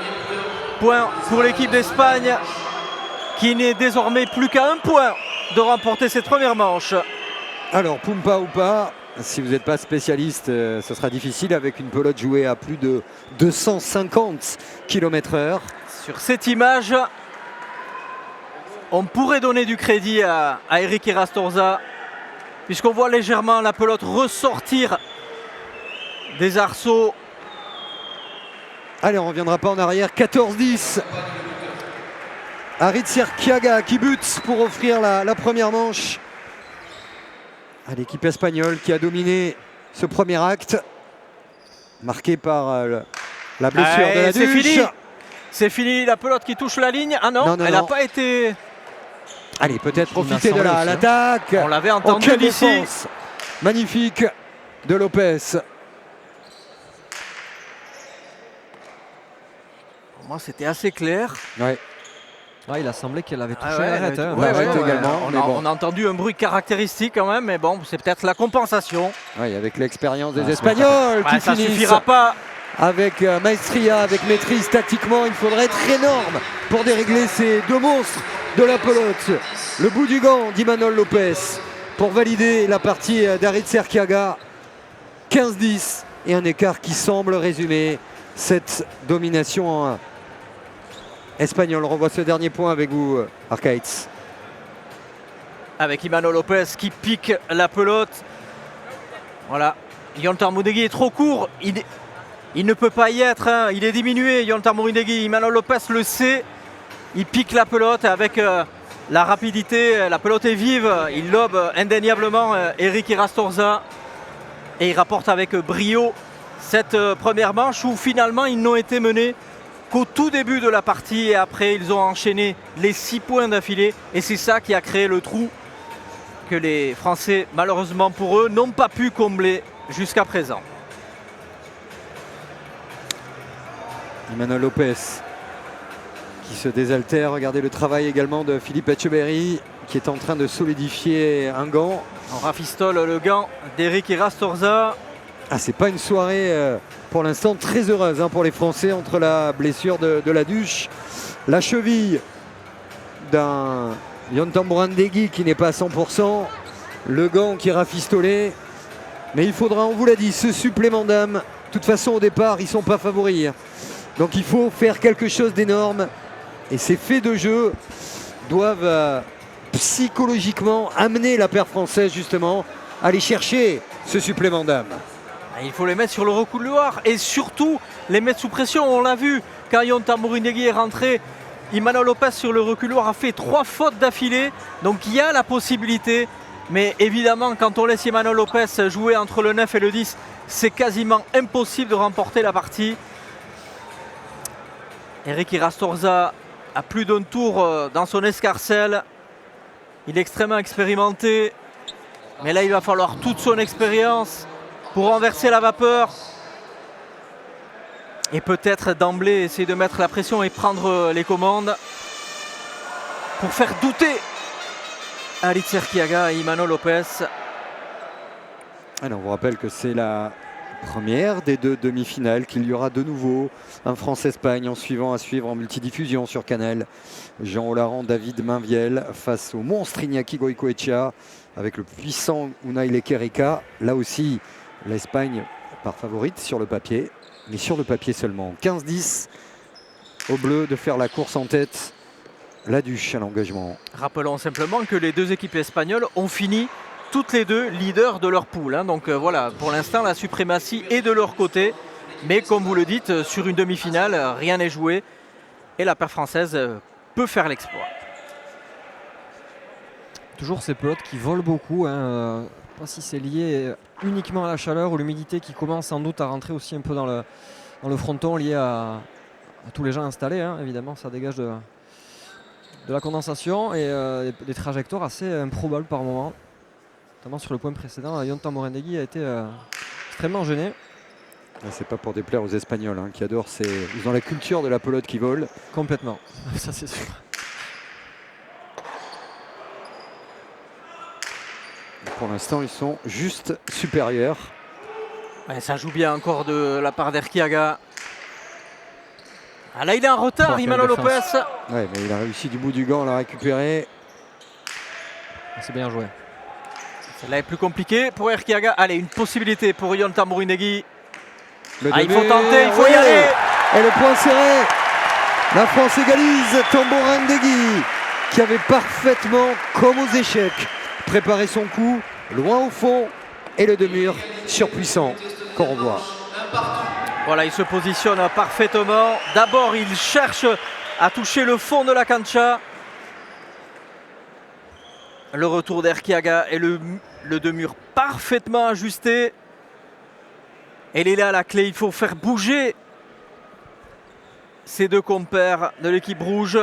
Point pour l'équipe d'Espagne, qui n'est désormais plus qu'à 1 point de remporter cette première manche. Alors, Pumpa ou pas, Si vous n'êtes pas spécialiste, ce sera difficile avec une pelote jouée à plus de 250 km/h. Sur cette image, on pourrait donner du crédit à Eric Irastorza, puisqu'on voit légèrement la pelote ressortir des arceaux. Allez, on ne reviendra pas en arrière. 14-10. Harit Serquiaga qui bute pour offrir la première manche à l'équipe espagnole qui a dominé ce premier acte, marqué par la blessure de la C'est Duche. fini. C'est fini, la pelote qui touche la ligne. Ah non, elle n'a pas été... Allez, peut-être Il m'a profiter de semblé aussi, hein. l'attaque. On l'avait entendu quelle d'ici. défense magnifique de Lopez. Pour moi, c'était assez clair. Ouais. Il a semblé qu'elle avait touché Ah ouais, l'arête. Hein. ouais, également, On mais a, bon. on a entendu un bruit caractéristique quand même, mais bon, c'est peut-être la compensation. Oui, avec l'expérience des Ah, Espagnols qui Ça finissent suffira pas. avec maestria, avec maîtrise tactiquement. Il faudrait être énorme pour dérégler ces deux monstres de la pelote. Le bout du gant d'Imanol Lopez pour valider la partie d'Harit Serquiaga. 15-10 et un écart qui semble résumer cette domination espagnole. On revoit ce dernier point avec vous, Arcades. Avec Imanol Lopez qui pique la pelote. Voilà. Yontar Moudegui est trop court. Il ne peut pas y être. Hein. Il est diminué, Yontar Moudegui. Imanol Lopez le sait. Il pique la pelote avec la rapidité. La pelote est vive. Il lobe indéniablement Eric Irastorza. Et il rapporte avec brio cette première manche où finalement ils n'ont été menés qu'au tout début de la partie. Et après, ils ont enchaîné les 6 points d'affilée. Et c'est ça qui a créé le trou que les Français, malheureusement pour eux, n'ont pas pu combler jusqu'à présent. Imanol Lopez qui se désaltère. Regardez le travail également de Philippe Etcheberry qui est en train de solidifier un gant. On rafistole le gant d'Eric Irastorza. Ah, c'est pas une soirée pour l'instant très heureuse pour les Français entre la blessure de la Duche, la cheville d'un Yontar Moudegui qui n'est pas à 100%, le gant qui est rafistolé. Mais il faudra, on vous l'a dit, ce supplément d'âme. De toute façon, au départ, ils ne sont pas favoris. Donc il faut faire quelque chose d'énorme. Et ces faits de jeu doivent psychologiquement amener la paire française justement à aller chercher ce supplément d'âme. Il faut les mettre sur le recouloir et surtout les mettre sous pression. On l'a vu quand Yontar Moudegui est rentré. Imanol Lopez sur le reculoir a fait 3 fautes d'affilée. Donc il y a la possibilité. Mais évidemment, quand on laisse Imanol Lopez jouer entre le 9 et le 10, c'est quasiment impossible de remporter la partie. Eric Irastorza a plus d'un tour dans son escarcelle. Il est extrêmement expérimenté. Mais là, il va falloir toute son expérience pour renverser la vapeur. Et peut-être d'emblée essayer de mettre la pression et prendre les commandes pour faire douter Harit Serquiaga et Imanol Lopez. Alors, on vous rappelle que c'est la première des 2 demi-finales, qu'il y aura de nouveau un France-Espagne en suivant à suivre en multidiffusion sur Canal. Jean Olaran, David Mainviel face au monstre Iñaki Goicoechea avec le puissant Unai Lequerica. Là aussi, l'Espagne part favorite sur le papier, mais sur le papier seulement. 15-10 au bleu de faire la course en tête. La Duche à l'engagement. Rappelons simplement que les 2 équipes espagnoles ont fini toutes les 2 leaders de leur poule. Donc voilà, pour l'instant, la suprématie est de leur côté. Mais comme vous le dites, sur une demi-finale, rien n'est joué. Et la paire française peut faire l'exploit. Toujours ces pelotes qui volent beaucoup. Je ne sais pas si c'est lié uniquement à la chaleur ou l'humidité qui commence sans doute à rentrer aussi un peu dans le fronton lié à tous les gens installés. Évidemment, ça dégage de la condensation et des trajectoires assez improbables par moment. Notamment sur le point précédent, Yontar Moudegui a été extrêmement gêné. C'est pas pour déplaire aux Espagnols qui adorent ils ont la culture de la pelote qui vole. Complètement, ça c'est sûr. Pour l'instant, ils sont juste supérieurs. Ouais, ça joue bien encore de la part d'Erquiaga. Ah là, il est en retard, Imanol Lopez. Ouais, mais il a réussi du bout du gant à la récupérer. C'est bien joué. Celle-là est plus compliquée pour Erkiaga. Allez, une possibilité pour Yon Tambourinegui. Le Il demi. faut tenter, il faut y Ouais. aller. Et le point serré. La France égalise. Tambourinegui qui avait parfaitement, comme aux échecs, préparé son coup loin au fond. Et le demi surpuissant qu'on revoit. Voilà, il se positionne parfaitement. D'abord, il cherche à toucher le fond de la cancha. Le retour d'Erkiaga et le demi-mur parfaitement ajusté. Elle est là la clé, il faut faire bouger ces deux compères de l'équipe rouge.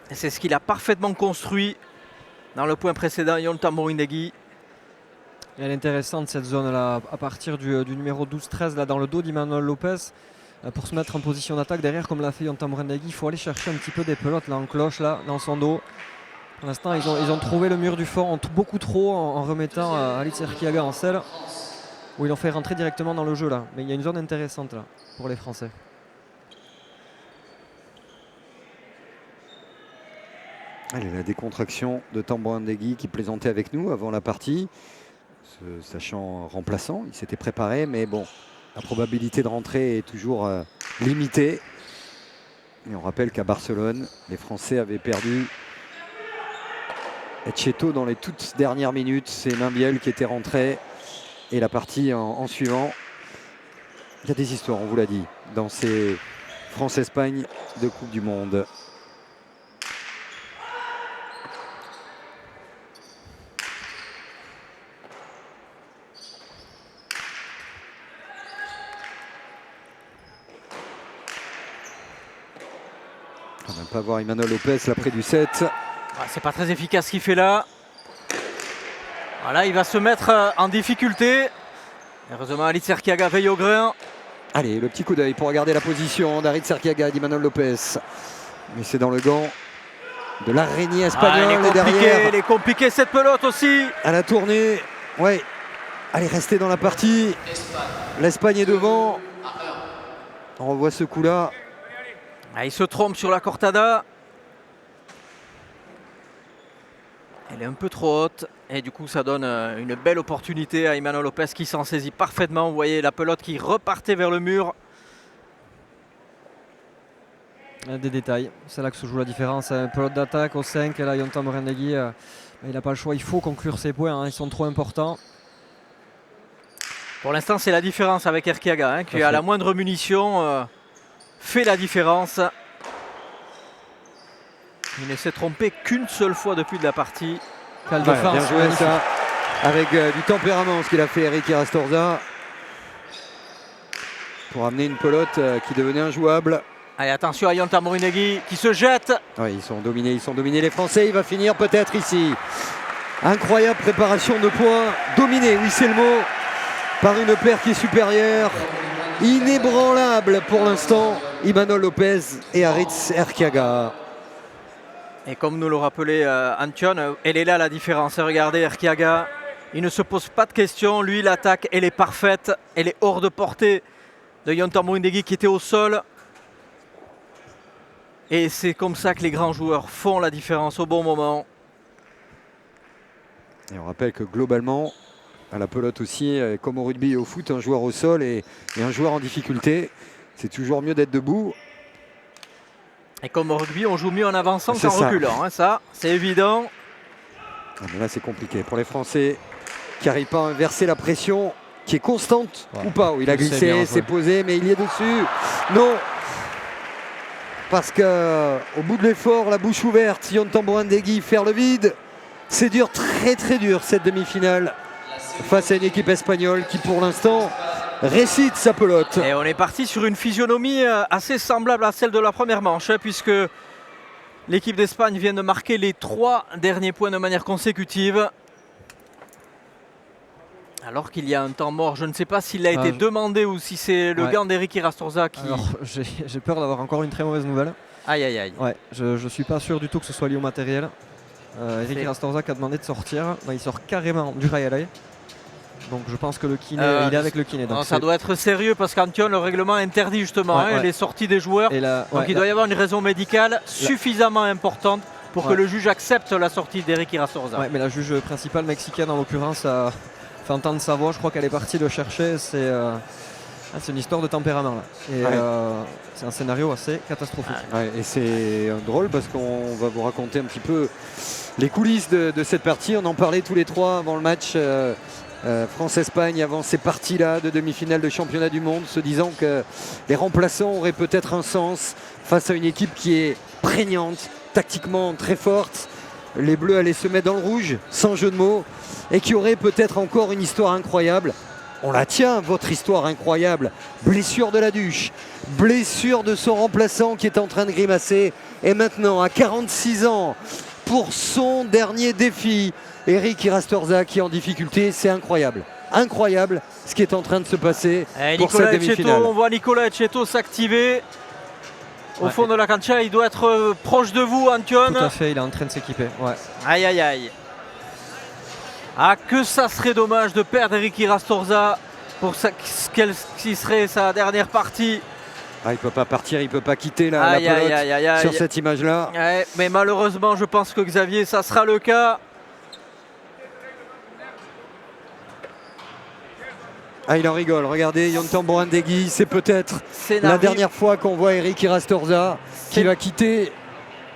Et c'est ce qu'il a parfaitement construit dans le point précédent, Yon Tambourinegui. Et elle est intéressante cette zone là, à partir du numéro 12-13 là dans le dos d'Imanol Lopez pour se mettre en position d'attaque derrière comme l'a fait Yon Tambourinegui. Il faut aller chercher un petit peu des pelotes là en cloche là dans son dos. Pour l'instant ils ont trouvé le mur du fond beaucoup trop en remettant Alitz Erkiaga en selle où ils l'ont fait rentrer directement dans le jeu là. Mais il y a une zone intéressante là pour les Français. Allez, la décontraction de Tambourinegui qui plaisantait avec nous avant la partie. Sachant remplaçant, il s'était préparé, mais bon, la probabilité de rentrer est toujours limitée. Et on rappelle qu'à Barcelone, les Français avaient perdu Etcheto dans les toutes dernières minutes. C'est Mimbiel qui était rentré. Et la partie en suivant. Il y a des histoires, on vous l'a dit, dans ces France-Espagne de Coupe du Monde. On va pas voir Imanol Lopez là près du 7. C'est pas très efficace ce qu'il fait là. Voilà, il va se mettre en difficulté. Heureusement, Alitz Erkiaga veille au grain. Allez, le petit coup d'œil pour regarder la position d'Alitz Erkiaga et d'Imanol Lopez. Mais c'est dans le gant de l'araignée espagnole. Elle est compliquée cette pelote aussi. À la tournée. Ouais. Allez, restez dans la partie. L'Espagne est devant. On revoit ce coup-là. Il se trompe sur la cortada. Elle est un peu trop haute et du coup ça donne une belle opportunité à Imanol Lopez qui s'en saisit parfaitement. Vous voyez la pelote qui repartait vers le mur. Des détails, c'est là que se joue la différence. Pelote d'attaque au 5, et là Yon Tambourinegui, il n'a pas le choix, il faut conclure ses points, hein, ils sont trop importants. Pour l'instant c'est la différence avec Erkiaga qui à la moindre munition fait la différence. Il ne s'est trompé qu'une seule fois depuis de la partie. Bien joué ça, avec du tempérament ce qu'il a fait Eric Irastorza pour amener une pelote qui devenait injouable. Allez, attention à Yon Tambourinegui qui se jette. Oui, ils sont dominés les Français, il va finir peut-être ici. Incroyable préparation de points, dominé, oui c'est le mot, par une paire qui est supérieure. Inébranlable pour l'instant, Imanol Lopez et Alitz Erkiaga. Et comme nous le rappelait Antion, elle est là la différence. Regardez Erkiaga, il ne se pose pas de questions. Lui, l'attaque, elle est parfaite. Elle est hors de portée de Yon Tambourinegui qui était au sol. Et c'est comme ça que les grands joueurs font la différence au bon moment. Et on rappelle que globalement, à la pelote aussi, comme au rugby et au foot, un joueur au sol et un joueur en difficulté, c'est toujours mieux d'être debout. Et comme au rugby, on joue mieux en avançant qu'en reculant. Ça, c'est évident. Mais là, c'est compliqué pour les Français qui n'arrivent pas à inverser la pression, qui est constante ou pas. Il a glissé, s'est posé, mais il y est dessus. Non. Parce qu'au bout de l'effort, la bouche ouverte, Yon Tambourinegui faire le vide. C'est dur, très très dur cette demi-finale face à une équipe espagnole qui pour l'instant récite sa pelote. Et on est parti sur une physionomie assez semblable à celle de la première manche, puisque l'équipe d'Espagne vient de marquer les 3 derniers points de manière consécutive. Alors qu'il y a un temps mort, je ne sais pas s'il a été demandé ou si c'est le gant d'Eric Irastorza qui... Alors j'ai peur d'avoir encore une très mauvaise nouvelle. Aïe aïe aïe. Ouais, je suis pas sûr du tout que ce soit lié au matériel. Eric Irastorza qui a demandé de sortir. Il sort carrément du rail. Donc je pense que le kiné, il est avec le kiné. Donc non, ça doit être sérieux parce qu'Antion, le règlement interdit justement les sorties des joueurs. Donc il doit y avoir une raison médicale suffisamment importante pour que le juge accepte la sortie d'Eric Irastorza. Ouais, mais la juge principale mexicaine en l'occurrence a fait entendre sa voix. Je crois qu'elle est partie le chercher. C'est une histoire de tempérament là. Et c'est un scénario assez catastrophique. Ouais, et c'est drôle parce qu'on va vous raconter un petit peu les coulisses de cette partie. On en parlait tous les trois avant le match France-Espagne, avant ces parties-là de demi-finale de championnat du monde, se disant que les remplaçants auraient peut-être un sens face à une équipe qui est prégnante, tactiquement très forte. Les Bleus allaient se mettre dans le rouge, sans jeu de mots, et qui aurait peut-être encore une histoire incroyable. On la tient, votre histoire incroyable. Blessure de la Duche, blessure de son remplaçant qui est en train de grimacer. Et maintenant, à 46 ans, pour son dernier défi, Eric Irastorza qui est en difficulté, c'est incroyable. Incroyable ce qui est en train de se passer pour cette demi-finale. On voit Nicolas Etcheto s'activer au fond de la cancha. Il doit être proche de vous, Antion. Tout à fait, il est en train de s'équiper. Ouais. Aïe, aïe, aïe. Ah, que ça serait dommage de perdre Eric Irastorza pour ce qui serait sa dernière partie. Ah, il ne peut pas partir, il ne peut pas quitter la pelote sur cette image-là. Ouais, mais malheureusement, je pense que Xavier, ça sera le cas. Ah, il en rigole, regardez, Yontan Borandegui, c'est peut-être la dernière fois qu'on voit Eric Irastorza qui va quitter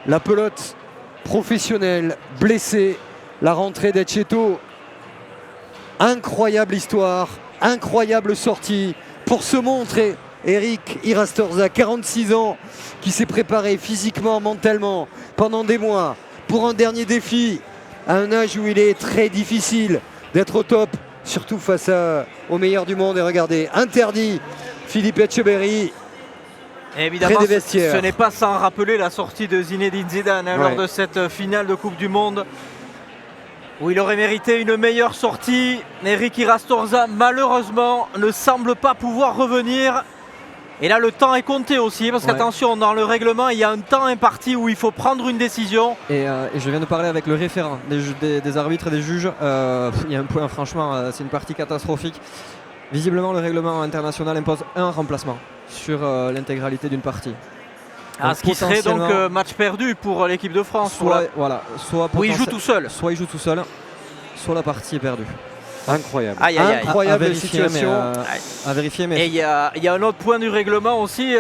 la pelote professionnelle, blessé. La rentrée d'Etcheto, incroyable histoire, incroyable sortie pour se montrer. Eric Irastorza, 46 ans, qui s'est préparé physiquement, mentalement pendant des mois pour un dernier défi à un âge où il est très difficile d'être au top, surtout face aux meilleurs du monde. Et regardez, interdit Philippe Etcheverry. Évidemment, ce n'est pas sans rappeler la sortie de Zinedine Zidane lors de cette finale de Coupe du Monde, où il aurait mérité une meilleure sortie. Eric Irastorza, malheureusement, ne semble pas pouvoir revenir. Et là, le temps est compté aussi, parce qu'attention, dans le règlement, il y a un temps imparti où il faut prendre une décision. Et je viens de parler avec le référent des arbitres et des juges. Il y a un point, franchement, c'est une partie catastrophique. Visiblement, le règlement international impose un remplacement sur l'intégralité d'une partie. Ce qui serait donc match perdu pour l'équipe de France. Soit il joue tout seul. Soit il joue tout seul, soit la partie est perdue. Incroyable. Incroyable situation. À vérifier. Mais... Et il y a un autre point du règlement aussi,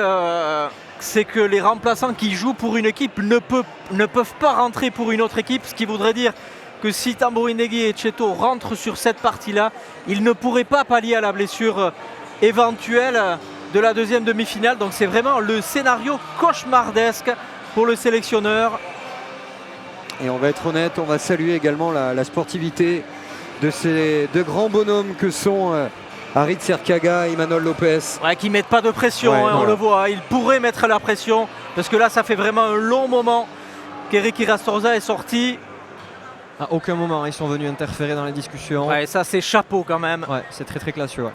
c'est que les remplaçants qui jouent pour une équipe ne peuvent pas rentrer pour une autre équipe, ce qui voudrait dire que si Tamborindegui et Etcheto rentrent sur cette partie-là, ils ne pourraient pas pallier à la blessure éventuelle de la deuxième demi-finale. Donc c'est vraiment le scénario cauchemardesque pour le sélectionneur. Et on va être honnête, on va saluer également la sportivité de ces deux grands bonhommes que sont Harit Serkaga et Imanol Lopez. Qui ne mettent pas de pression, on le voit. Ils pourraient mettre la pression, parce que là ça fait vraiment un long moment qu'Eric Irastorza est sorti. À aucun moment ils sont venus interférer dans les discussions. Et ça c'est chapeau quand même. C'est très très classieux.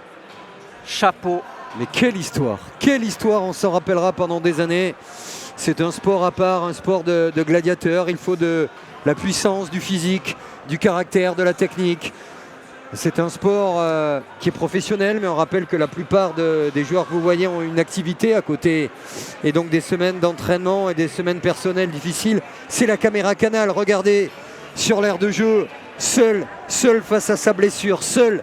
Chapeau. Mais quelle histoire, on s'en rappellera pendant des années. C'est un sport à part, un sport de gladiateur. Il faut de la puissance, du physique, du caractère, de la technique. C'est un sport qui est professionnel, mais on rappelle que la plupart des joueurs que vous voyez ont une activité à côté. Et donc des semaines d'entraînement et des semaines personnelles difficiles. C'est la caméra Canal, regardez, sur l'aire de jeu, seul face à sa blessure, seul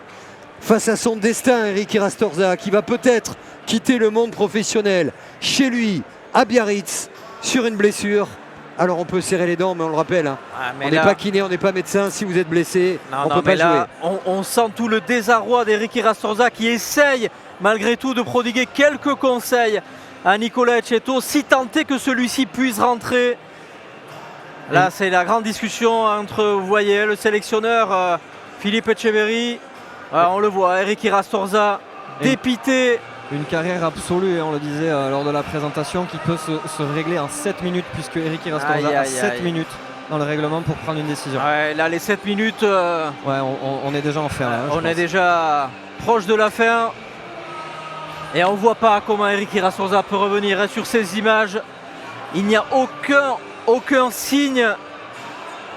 face à son destin, Eric Irastorza, qui va peut-être quitter le monde professionnel chez lui, à Biarritz, sur une blessure. Alors on peut serrer les dents, mais on le rappelle, on n'est pas kiné, on n'est pas médecin. Si vous êtes blessé, on ne peut pas jouer. On sent tout le désarroi d'Eric Irastorza qui essaye malgré tout de prodiguer quelques conseils à Nicolas Etcheto, si tant est que celui-ci puisse rentrer. Là c'est la grande discussion entre, vous voyez, le sélectionneur Philippe Etcheverry. On le voit, Eric Irastorza dépité. Une carrière absolue, on le disait lors de la présentation, qui peut se régler en 7 minutes, puisque Eric Irastorza a 7 minutes dans le règlement pour prendre une décision. Là les 7 minutes, on est déjà en fin. On est déjà proche de la fin. Et on ne voit pas comment Eric Irastorza peut revenir sur ces images. Il n'y a aucun signe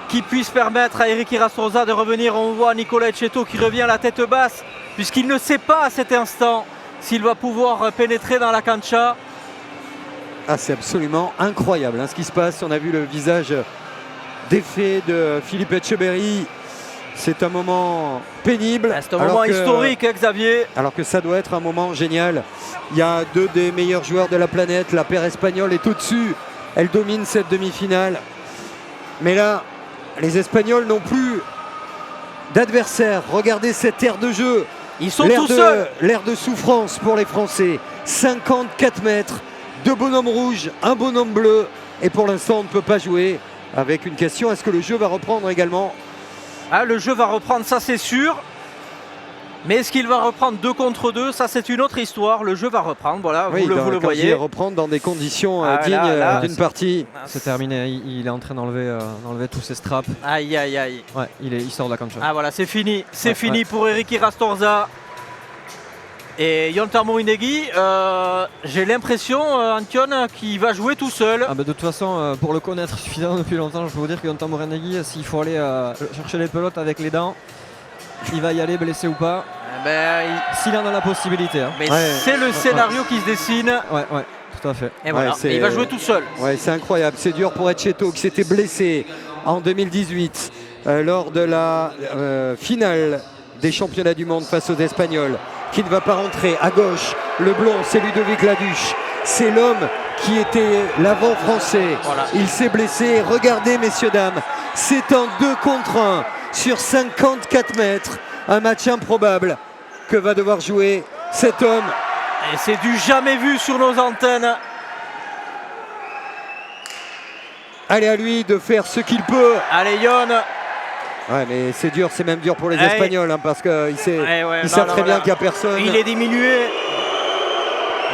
qui puisse permettre à Eric Irastorza de revenir. On voit Nicolas Etcheto qui revient la tête basse, puisqu'il ne sait pas à cet instant s'il va pouvoir pénétrer dans la cancha. C'est absolument incroyable ce qui se passe. On a vu le visage d'effet de Philippe Etcheberry. C'est un moment pénible. C'est un moment historique, hein, Xavier. Alors que ça doit être un moment génial. Il y a 2 des meilleurs joueurs de la planète. La paire espagnole est au-dessus. Elle domine cette demi-finale. Mais là, les Espagnols n'ont plus d'adversaire. Regardez cette aire de jeu. Ils sont tout seuls. L'air de souffrance pour les Français. 54 mètres, 2 bonhommes rouges, un bonhomme bleu. Et pour l'instant, on ne peut pas jouer. Avec une question, est-ce que le jeu va reprendre également? Ah, le jeu va reprendre, ça c'est sûr. Mais est-ce qu'il va reprendre 2 contre 2? Ça c'est une autre histoire. Le jeu va reprendre, voilà, oui, vous le voyez. Reprendre dans des conditions Ah, dignes là, d'une partie. C'est terminé, il est en train d'enlever tous ses straps. Aïe, aïe, aïe. Ouais, il sort de la cancha. Ah voilà, c'est fini. C'est fini pour Eric Irastorza. Et Yonta Mourinegui, j'ai l'impression, Antion, qu'il va jouer tout seul. Ah bah de toute façon, pour le connaître suffisamment depuis longtemps, je peux vous dire que Yonta Mourinegui, s'il faut aller chercher les pelotes avec les dents, il va y aller, blessé ou pas. S'il en a la possibilité. Hein. Mais c'est le scénario qui se dessine. Ouais, tout à fait. Et voilà, il va jouer tout seul. Ouais, c'est incroyable. C'est dur pour Etcheto qui s'était blessé en 2018 lors de la finale des championnats du monde face aux Espagnols, qui ne va pas rentrer. À gauche, le blond, c'est Ludovic Laduche. C'est l'homme qui était l'avant français. Voilà. Il s'est blessé. Regardez, messieurs, dames, c'est un 2 contre 1 sur 54 mètres. Un match improbable que va devoir jouer cet homme. Et c'est du jamais vu sur nos antennes. Allez, à lui de faire ce qu'il peut. Allez, Yon. Ouais, mais c'est dur, c'est même dur pour les Espagnols, hein, parce qu'ils savent très bien qu'il n'y a personne. Il est diminué.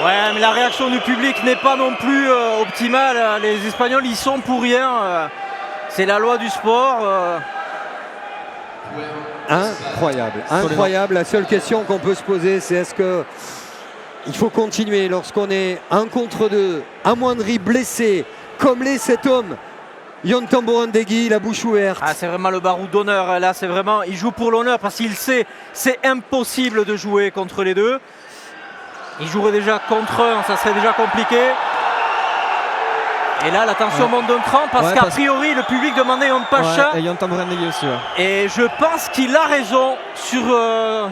Ouais, mais la réaction du public n'est pas non plus optimale. Les Espagnols, ils sont pour rien. C'est la loi du sport. Incroyable, incroyable. La seule question qu'on peut se poser, c'est est-ce que il faut continuer lorsqu'on est 1 contre 2, amoindri, blessé, comme l'est cet homme, Yonta Mourinegui, la bouche ouverte. Ah, c'est vraiment le baroud d'honneur. Là, c'est vraiment, il joue pour l'honneur parce qu'il sait c'est impossible de jouer contre les deux. Il jouerait déjà contre un, ça serait déjà compliqué. Et là, la tension monte d'un cran parce qu'a priori, le public demandait un Pacha. Et Yonta Mourinegui aussi. Et je pense qu'il a raison sur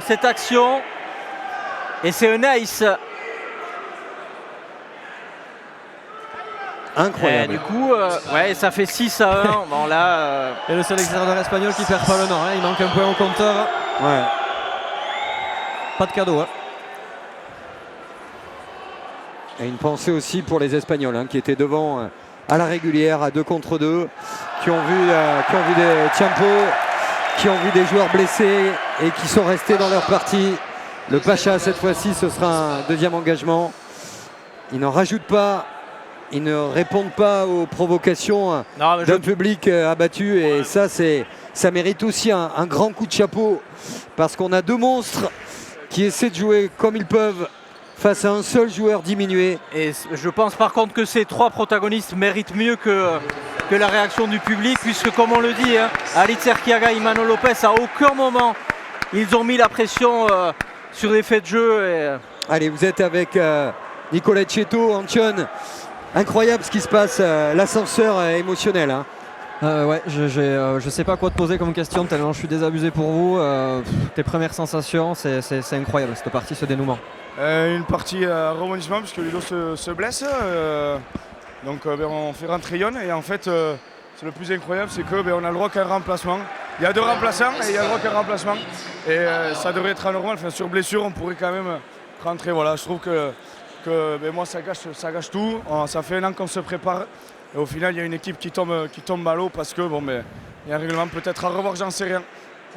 cette action. Et c'est un ace. Incroyable. Et du coup, ça fait 6 à 1. Bon, là, Et le sélectionneur espagnol qui perd pas le nord. Hein. Il manque un point au compteur. Ouais. Pas de cadeau. Hein. Et une pensée aussi pour les Espagnols, hein, qui étaient devant à la régulière, à 2 contre 2, qui ont vu des tiempos, qui ont vu des joueurs blessés et qui sont restés dans leur partie. Le Pacha, cette fois-ci, ce sera un deuxième engagement. Ils n'en rajoutent pas. Ils ne répondent pas aux provocations d'un public abattu. Et ça mérite aussi un grand coup de chapeau. Parce qu'on a 2 monstres qui essaient de jouer comme ils peuvent face à un seul joueur diminué. Et je pense par contre que ces 3 protagonistes méritent mieux que la réaction du public. Puisque comme on le dit, hein, Alitz Erquiaga et Imanol Lopez, à aucun moment, ils ont mis la pression sur les faits de jeu. Allez, vous êtes avec Nicolas Etcheto, Antion. Incroyable ce qui se passe, l'ascenseur émotionnel. Hein. Je sais pas quoi te poser comme question tellement je suis désabusé pour vous. Tes premières sensations, c'est incroyable cette partie, ce dénouement. Une partie rebondissement puisque Ludo se blesse. Donc on fait rentrer Yon et en fait c'est le plus incroyable, c'est que on a le droit qu'à un remplacement. Il y a 2 remplaçants et il y a le droit qu'à un remplacement. Et ça devrait être anormal. Enfin, sur blessure, on pourrait quand même rentrer. Voilà, je trouve que moi ça gâche tout. Ça fait 1 an qu'on se prépare. Et au final, il y a une équipe qui tombe à l'eau parce que il y a un règlement peut-être à revoir, j'en sais rien.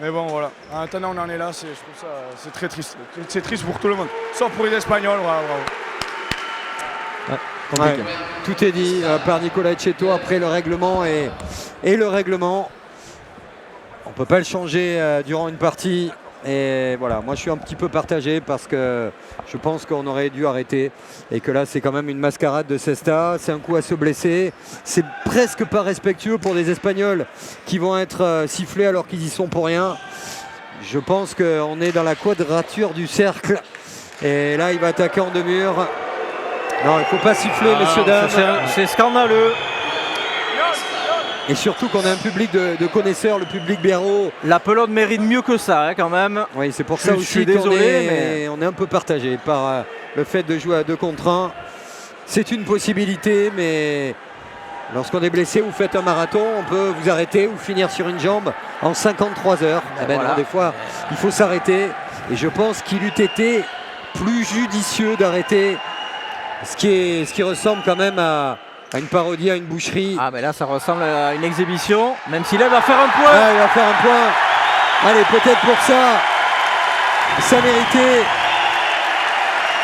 Mais bon, voilà. En attendant, on en est là. Je trouve ça c'est très triste. C'est triste pour tout le monde. Sauf pour les Espagnols. Voilà, bravo. Ouais, tout est dit par Nicolas Etcheto après le règlement et le règlement. On ne peut pas le changer durant une partie. Et voilà, moi je suis un petit peu partagé parce que je pense qu'on aurait dû arrêter et que là c'est quand même une mascarade de Cesta, c'est un coup à se blesser, c'est presque pas respectueux pour des Espagnols qui vont être sifflés alors qu'ils y sont pour rien. Je pense qu'on est dans la quadrature du cercle et là il va attaquer en 2 murs. Non, il ne faut pas siffler, messieurs, dames. C'est scandaleux. Et surtout qu'on a un public de connaisseurs, le public biarro. La pelote mérite mieux que ça hein, quand même. Oui, c'est pour ça Je aussi suis qu'on désolé, on est un peu partagé par le fait de jouer à 2 contre 1. C'est une possibilité, mais lorsqu'on est blessé ou faites un marathon, on peut vous arrêter ou finir sur une jambe en 53 heures. Eh ben voilà. non, des fois, il faut s'arrêter. Et je pense qu'il eût été plus judicieux d'arrêter ce qui ressemble quand même à une parodie, à une boucherie. Ah mais là ça ressemble à une exhibition, même s'il va faire un point. Ah, il va faire un point. Allez, peut-être pour ça, ça méritait.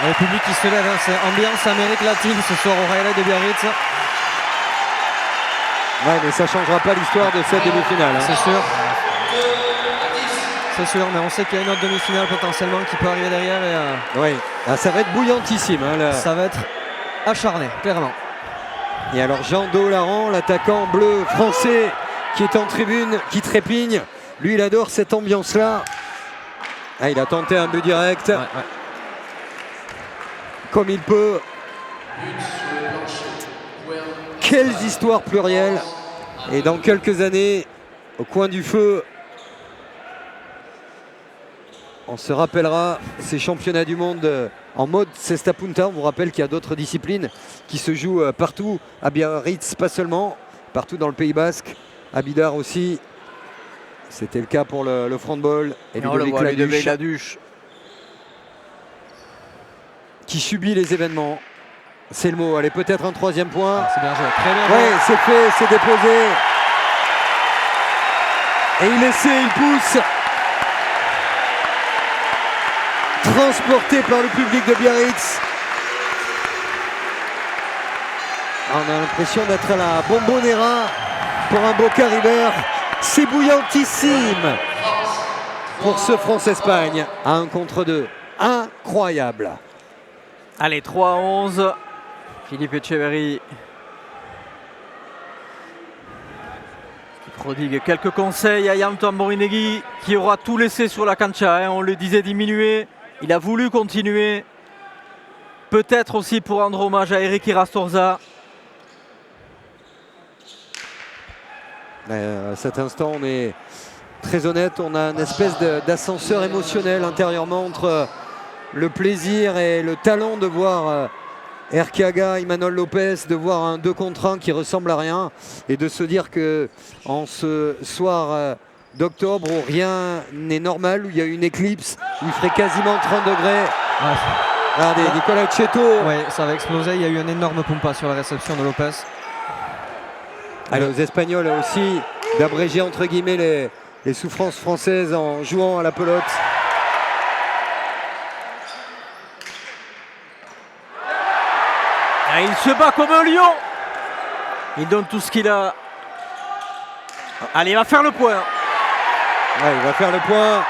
Le public qui se lève, hein, c'est ambiance Amérique latine ce soir au Rayleigh de Biarritz. Ouais, mais ça ne changera pas l'histoire de cette demi-finale. Hein. C'est sûr. C'est sûr, mais on sait qu'il y a une autre demi-finale potentiellement qui peut arriver derrière et Oui, ah, ça va être bouillantissime. Hein, là. ça va être acharné, clairement. Et alors Jean Dolaran, l'attaquant bleu français qui est en tribune, qui trépigne. Lui, il adore cette ambiance-là. Ah, il a tenté un but direct. Ouais. Comme il peut. Quelles histoires plurielles. Et dans quelques années, au coin du feu, on se rappellera ces championnats du monde en mode Cesta Punta. On vous rappelle qu'il y a d'autres disciplines qui se jouent partout à Biarritz, pas seulement, partout dans le Pays Basque, à Bidart aussi. C'était le cas pour le frontball. Et on le voit, Ludovic Laduche. Qui subit les événements. C'est le mot. Allez, peut-être un 3e point. C'est bien joué, très bien. Oui, c'est fait, c'est déposé. Et il essaie, il pousse. Transporté par le public de Biarritz. On a l'impression d'être à la Bombonera pour un Boca River. C'est bouillantissime pour ce France-Espagne à 1 contre 2. Incroyable. Allez, 3-11. Philippe Etcheverry qui prodigue quelques conseils à Yann Tamborinegui qui aura tout laissé sur la cancha. Hein. On le disait diminuer. Il a voulu continuer. Peut-être aussi pour rendre hommage à Eric Irastorza. À cet instant, on est très honnête. On a une espèce d'ascenseur émotionnel intérieurement entre le plaisir et le talent de voir Erkiaga, Imanol Lopez, de voir un 2 contre 1 qui ressemble à rien et de se dire que en ce soir d'octobre où rien n'est normal, où il y a une éclipse, où il ferait quasiment 30 degrés. Ouais. Regardez, Nicolas Cheto. Oui, ça va exploser. Il y a eu un énorme pumpa sur la réception de Lopez. Allez, aux Espagnols aussi d'abréger entre guillemets les souffrances françaises en jouant à la pelote. Et il se bat comme un lion. Il donne tout ce qu'il a. Allez, il va faire le point. Ouais, il va faire le point.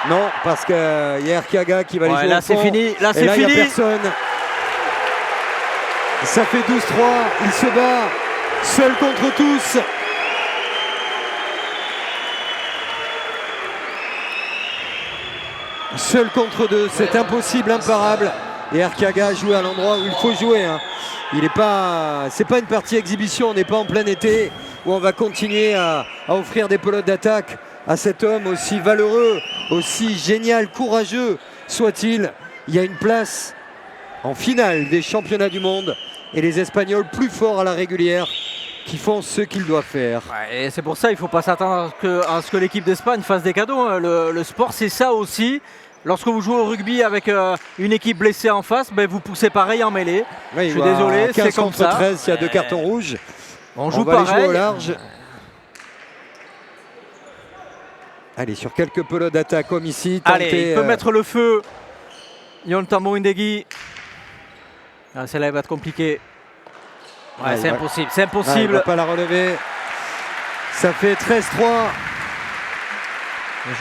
Non, parce qu'il y a Erkiaga qui va les jouer là au fond. c'est fini. Là Et c'est là, il n'y fini. a personne. Ça fait 12-3. Il se bat seul contre tous. Seul contre 2. C'est impossible, imparable. Et Erkiaga a joué à l'endroit où il faut jouer. Hein. C'est pas une partie exhibition. On n'est pas en plein été où on va continuer à offrir des pelotes d'attaque à cet homme aussi valeureux, aussi génial, courageux soit-il. Il y a une place en finale des championnats du monde et les Espagnols plus forts à la régulière qui font ce qu'ils doivent faire. Ouais, et c'est pour ça qu'il ne faut pas s'attendre à ce que l'équipe d'Espagne fasse des cadeaux. Hein. Le sport, c'est ça aussi. Lorsque vous jouez au rugby avec une équipe blessée en face, ben, vous poussez pareil en mêlée. Oui, je suis désolé, c'est comme contre ça. 13, il y a 2 cartons rouges. On joue va les pareil. jouer au large. Allez, sur quelques pelotes d'attaque comme ici. Allez, il peut mettre le feu. Yon Tambourindegui. Ah, celle-là, elle va être compliquée. Ouais, c'est impossible. C'est il impossible. ne va pas la relever. Ça fait 13-3.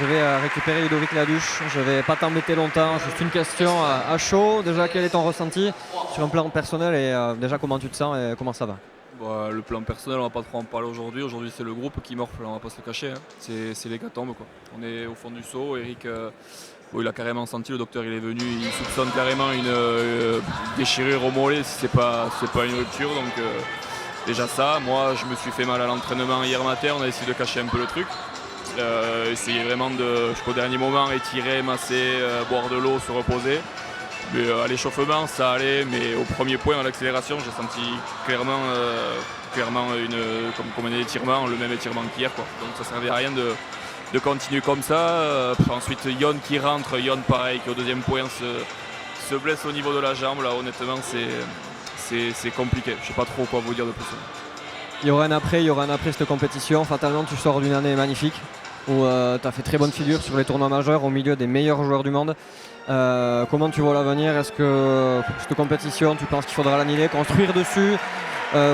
Je vais récupérer Ludovic Laduche. Je ne vais pas t'embêter longtemps. Juste une question à chaud. Déjà, quel est ton ressenti sur un plan personnel et déjà comment tu te sens et comment ça va? Bah, le plan personnel, on va pas trop en parler aujourd'hui. Aujourd'hui, c'est le groupe qui morfle, on va pas se le cacher. Hein. C'est l'hécatombe, quoi. On est au fond du seau. Eric, il a carrément senti, le docteur il est venu, il soupçonne carrément une déchirure au mollet si c'est pas une rupture. Donc Déjà ça, moi je me suis fait mal à l'entraînement hier matin, on a essayé de cacher un peu le truc. Essayer vraiment jusqu'au dernier moment, étirer, masser, boire de l'eau, se reposer. Mais à l'échauffement ça allait, mais au premier point à l'accélération j'ai senti clairement comme un étirement, le même étirement qu'hier, quoi. Donc ça servait à rien de continuer comme ça. Ensuite Yon qui rentre, Yon pareil qui au deuxième point se blesse au niveau de la jambe. Là honnêtement c'est compliqué, je sais pas trop quoi vous dire de plus. Il y aura un après cette compétition. Fatalement, tu sors d'une année magnifique où tu as fait très bonne figure sur les tournois majeurs au milieu des meilleurs joueurs du monde. Comment tu vois l'avenir? Est-ce que cette compétition, tu penses qu'il faudra l'annuler, construire dessus?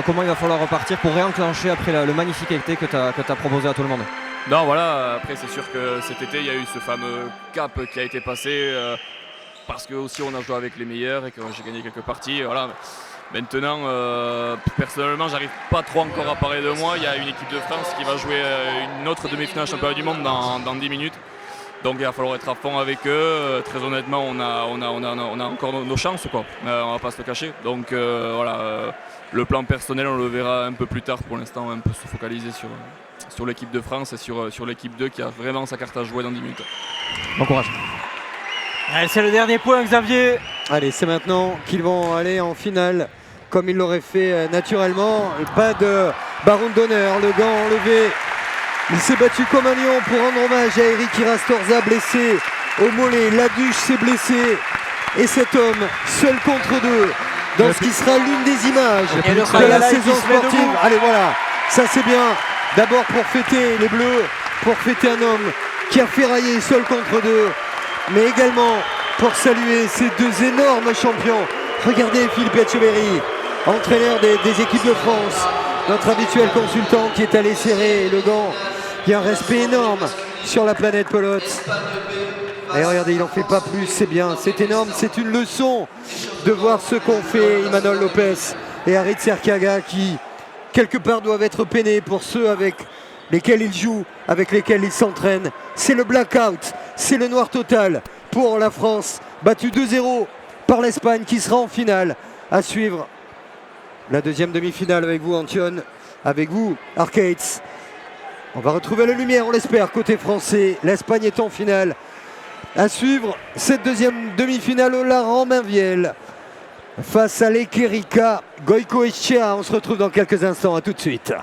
Comment il va falloir repartir pour réenclencher après le magnifique été que tu as proposé à tout le monde? Non, voilà, après c'est sûr que cet été il y a eu ce fameux cap qui a été passé parce que aussi on a joué avec les meilleurs et que j'ai gagné quelques parties. Voilà. Maintenant, personnellement, j'arrive pas trop encore à parler de moi. Il y a une équipe de France qui va jouer une autre demi-finale championnat du monde dans 10 minutes. Donc il va falloir être à fond avec eux. Très honnêtement, on a encore nos chances, quoi. On va pas se le cacher. Donc voilà, le plan personnel, on le verra un peu plus tard. Pour l'instant, on va un peu se focaliser sur l'équipe de France et sur l'équipe 2 qui a vraiment sa carte à jouer dans 10 minutes. Bon courage. Allez, c'est le dernier point, Xavier. Allez, c'est maintenant qu'ils vont aller en finale comme ils l'auraient fait naturellement. Pas de baron d'honneur, le gant enlevé. Il s'est battu comme un lion pour rendre hommage à Eric Irastorza, blessé au mollet. Laduche s'est blessé. Et cet homme, seul contre deux, dans ce qui sera l'une des images Et le de Khayala la qui saison se met sportive. debout. Allez, voilà, ça c'est bien. D'abord pour fêter les Bleus, pour fêter un homme qui a ferraillé seul contre deux, mais également pour saluer ces deux énormes champions. Regardez Philippe Etcheverry, entraîneur des équipes de France, notre habituel consultant qui est allé serrer le gant. Il y a un respect énorme sur la planète pelote. Et regardez, il n'en fait pas plus, c'est bien, c'est énorme, c'est une leçon de voir ce qu'ont fait Imanol Lopez et Arit Serkaga qui, quelque part, doivent être peinés pour ceux avec lesquels ils jouent, avec lesquels ils s'entraînent. C'est le blackout, c'est le noir total pour la France, battue 2-0 par l'Espagne qui sera en finale. À suivre la deuxième demi-finale avec vous, Antion, avec vous, Arcades. On va retrouver la lumière, on l'espère, côté français. L'Espagne est en finale. À suivre cette deuxième demi-finale au Laurent-Mainvielle face à l'Ekerika Goicoechea. On se retrouve dans quelques instants, à tout de suite.